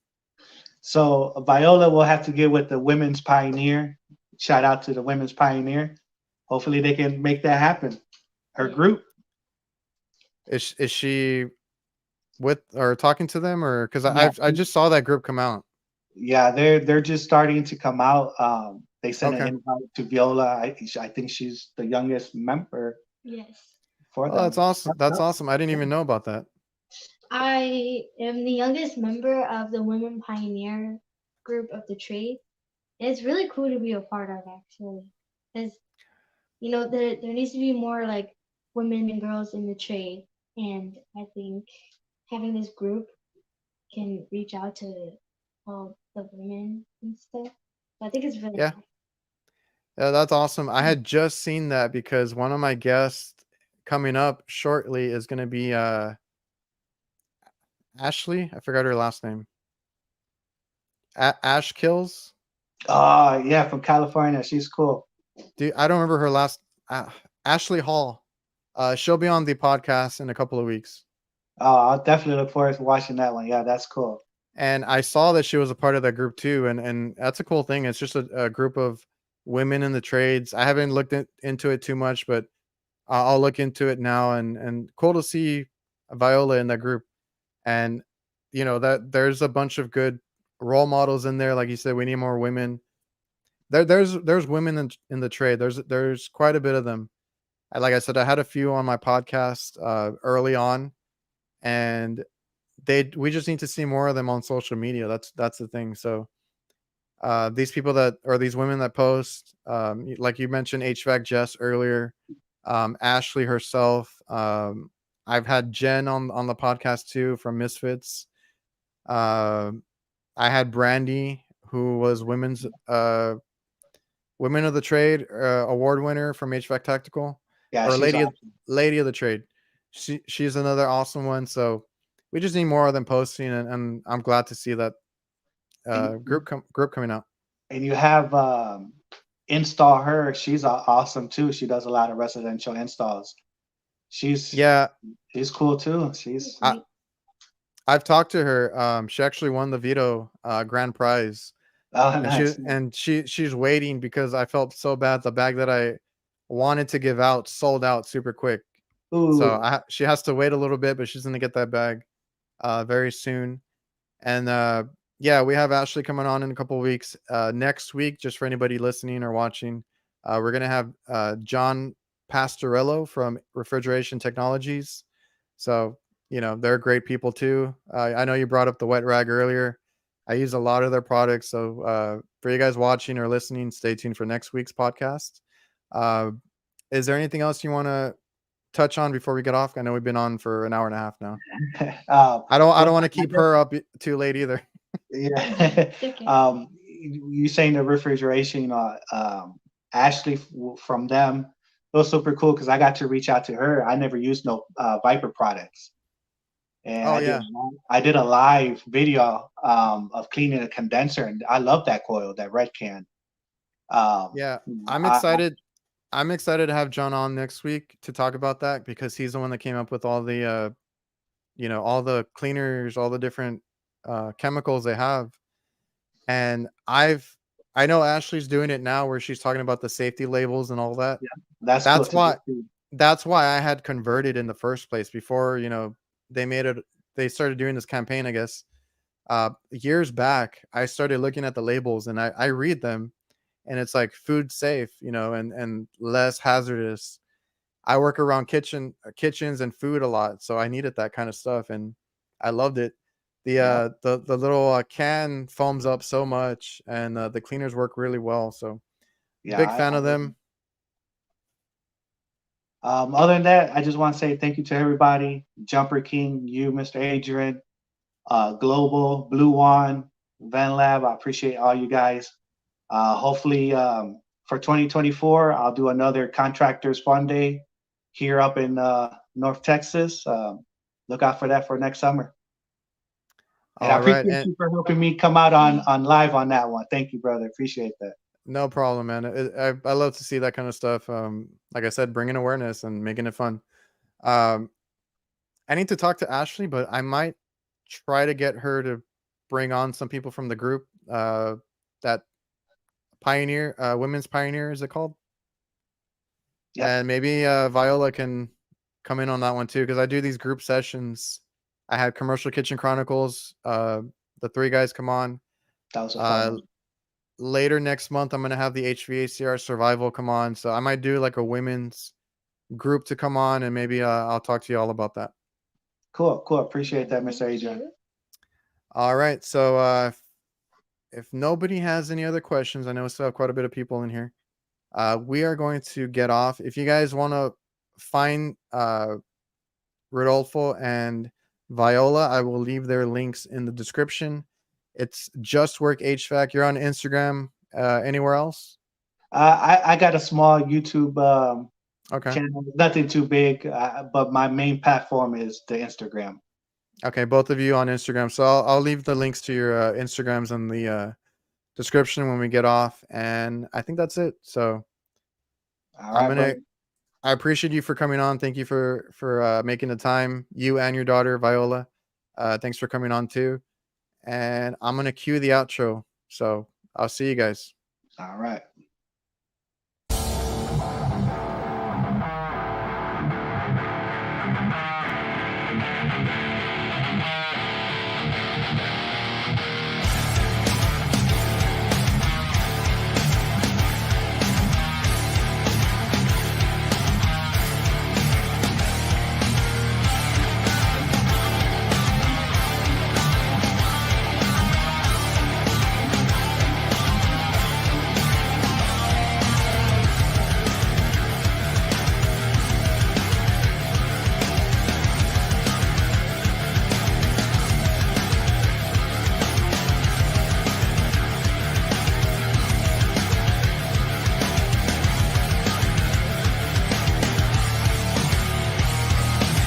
So Viola will have to get with the Women's Pioneer. Shout out to the Women's Pioneer. hopefully they can make that happen. Her Yeah. group. Is she with or talking to them, or because Yeah, I just saw that group come out? yeah, they're just starting to come out. They sent an Okay. invite to Viola. I think she's the youngest member Yes. for Oh, that's them. awesome. That's awesome. I didn't even know about that. I am the youngest member of the Women Pioneer group of the trade. And it's really cool to be a part of, actually. Because, there needs to be more like women and girls in the trade. And I think having this group can reach out to all the women and stuff. So I think it's really Yeah. nice. Yeah, that's awesome. I had just seen that because one of my guests coming up shortly is going to be Ashley. I forgot her last name. Ash Kills. Oh yeah, from California. She's cool. Dude, I don't remember her last. Ashley Hall. She'll be on the podcast in a couple of weeks. Oh, I'll definitely look forward to watching that one. Yeah, that's cool. And I saw that she was a part of that group too, and that's a cool thing. It's just a group of women in the trades. I haven't looked into it too much, but I'll look into it now. And cool to see Viola in that group. And that there's a bunch of good role models in there. Like you said, we need more women. There's women in the trade. There's quite a bit of them. Like I said, I had a few on my podcast early on, and we just need to see more of them on social media. That's the thing. So these people that or these women that post, like you mentioned, HVAC Jess earlier, Ashley herself. I've had Jen on the podcast too from Misfits. Um, I had Brandy, who was women's Women of the Trade award winner from HVAC Tactical, Yeah, or she's awesome. Lady of the Trade. She's another awesome one. So we just need more of them posting, and I'm glad to see that And group coming out. and you have install her. She's awesome too. She does a lot of residential installs. She's Yeah, she's cool too. She's I I've talked to her. She actually won the veto grand prize, oh and nice. she's waiting because I felt so bad. The bag that I wanted to give out sold out super quick. So Ooh, she has to wait a little bit, but she's gonna get that bag very soon. And yeah, we have Ashley coming on in a couple of weeks. Next week, just for anybody listening or watching, we're gonna have John Pastorello from Refrigeration Technologies. So they're great people too. I know you brought up the wet rag earlier. I use a lot of their products. So for you guys watching or listening, stay tuned for next week's podcast. Uh, is there anything else you want to touch on before we get off? I know we've been on for an hour and a half now. I don't want to keep her up too late either. yeah. Okay. You saying the refrigeration, Ashley from them, it was super cool because I got to reach out to her. I never used no Viper products, and Oh yeah. I did a live video of cleaning a condenser, and I love that coil, that red can. Yeah. You know, I'm I, excited. I'm excited to have John on next week to talk about that because he's the one that came up with all the all the cleaners, all the different chemicals they have. And I know Ashley's doing it now where she's talking about the safety labels and all that. yeah, that's cool That's to do why too. that's why I had converted in the first place before, they made it they started doing this campaign, I guess. Years back, I started looking at the labels and I read them, and it's like food safe, and less hazardous. I work around kitchens and food a lot, so I needed that kind of stuff, and I loved it. The Yeah, the little can foams up so much, and the cleaners work really well. So yeah. big fan of them. Other than that, I just want to say thank you to everybody. Jumper King, you, Mr. Adrian, Global, Blue One, Van Lab. I appreciate all you guys. Hopefully, for 2024, I'll do another Contractors Fun Day here up in North Texas. Look out for that for next summer. And I All right, appreciate and you for helping me come out on live on that one. Thank you, brother. Appreciate that. no problem, man. I love to see that kind of stuff. Like I said, bringing awareness and making it fun. Um, I need to talk to Ashley, but I might try to get her to bring on some people from the group. That Pioneer, Women's Pioneer, is it called? Yep. And maybe Viola can come in on that one too, because I do these group sessions. I had Commercial Kitchen Chronicles. The three guys come on. That was a fun one. Later next month, I'm gonna have the HVACR Survival come on. So I might do like a women's group to come on, and maybe I'll talk to you all about that. Cool. Appreciate that, Mr. Adrian. All right. So if nobody has any other questions, I know we still have quite a bit of people in here. We are going to get off. If you guys want to find Rodolfo and Viola, I will leave their links in the description. It's JustworkHVAC. You're on Instagram. Anywhere else? I got a small YouTube Okay. channel, nothing too big, but my main platform is the Instagram. Okay, both of you on Instagram. So I'll leave the links to your Instagrams in the description when we get off. And I think that's it. So All right, brother. I appreciate you for coming on. Thank you for making the time. You and your daughter Viola. Thanks for coming on too. And I'm gonna cue the outro. So I'll see you guys. All right.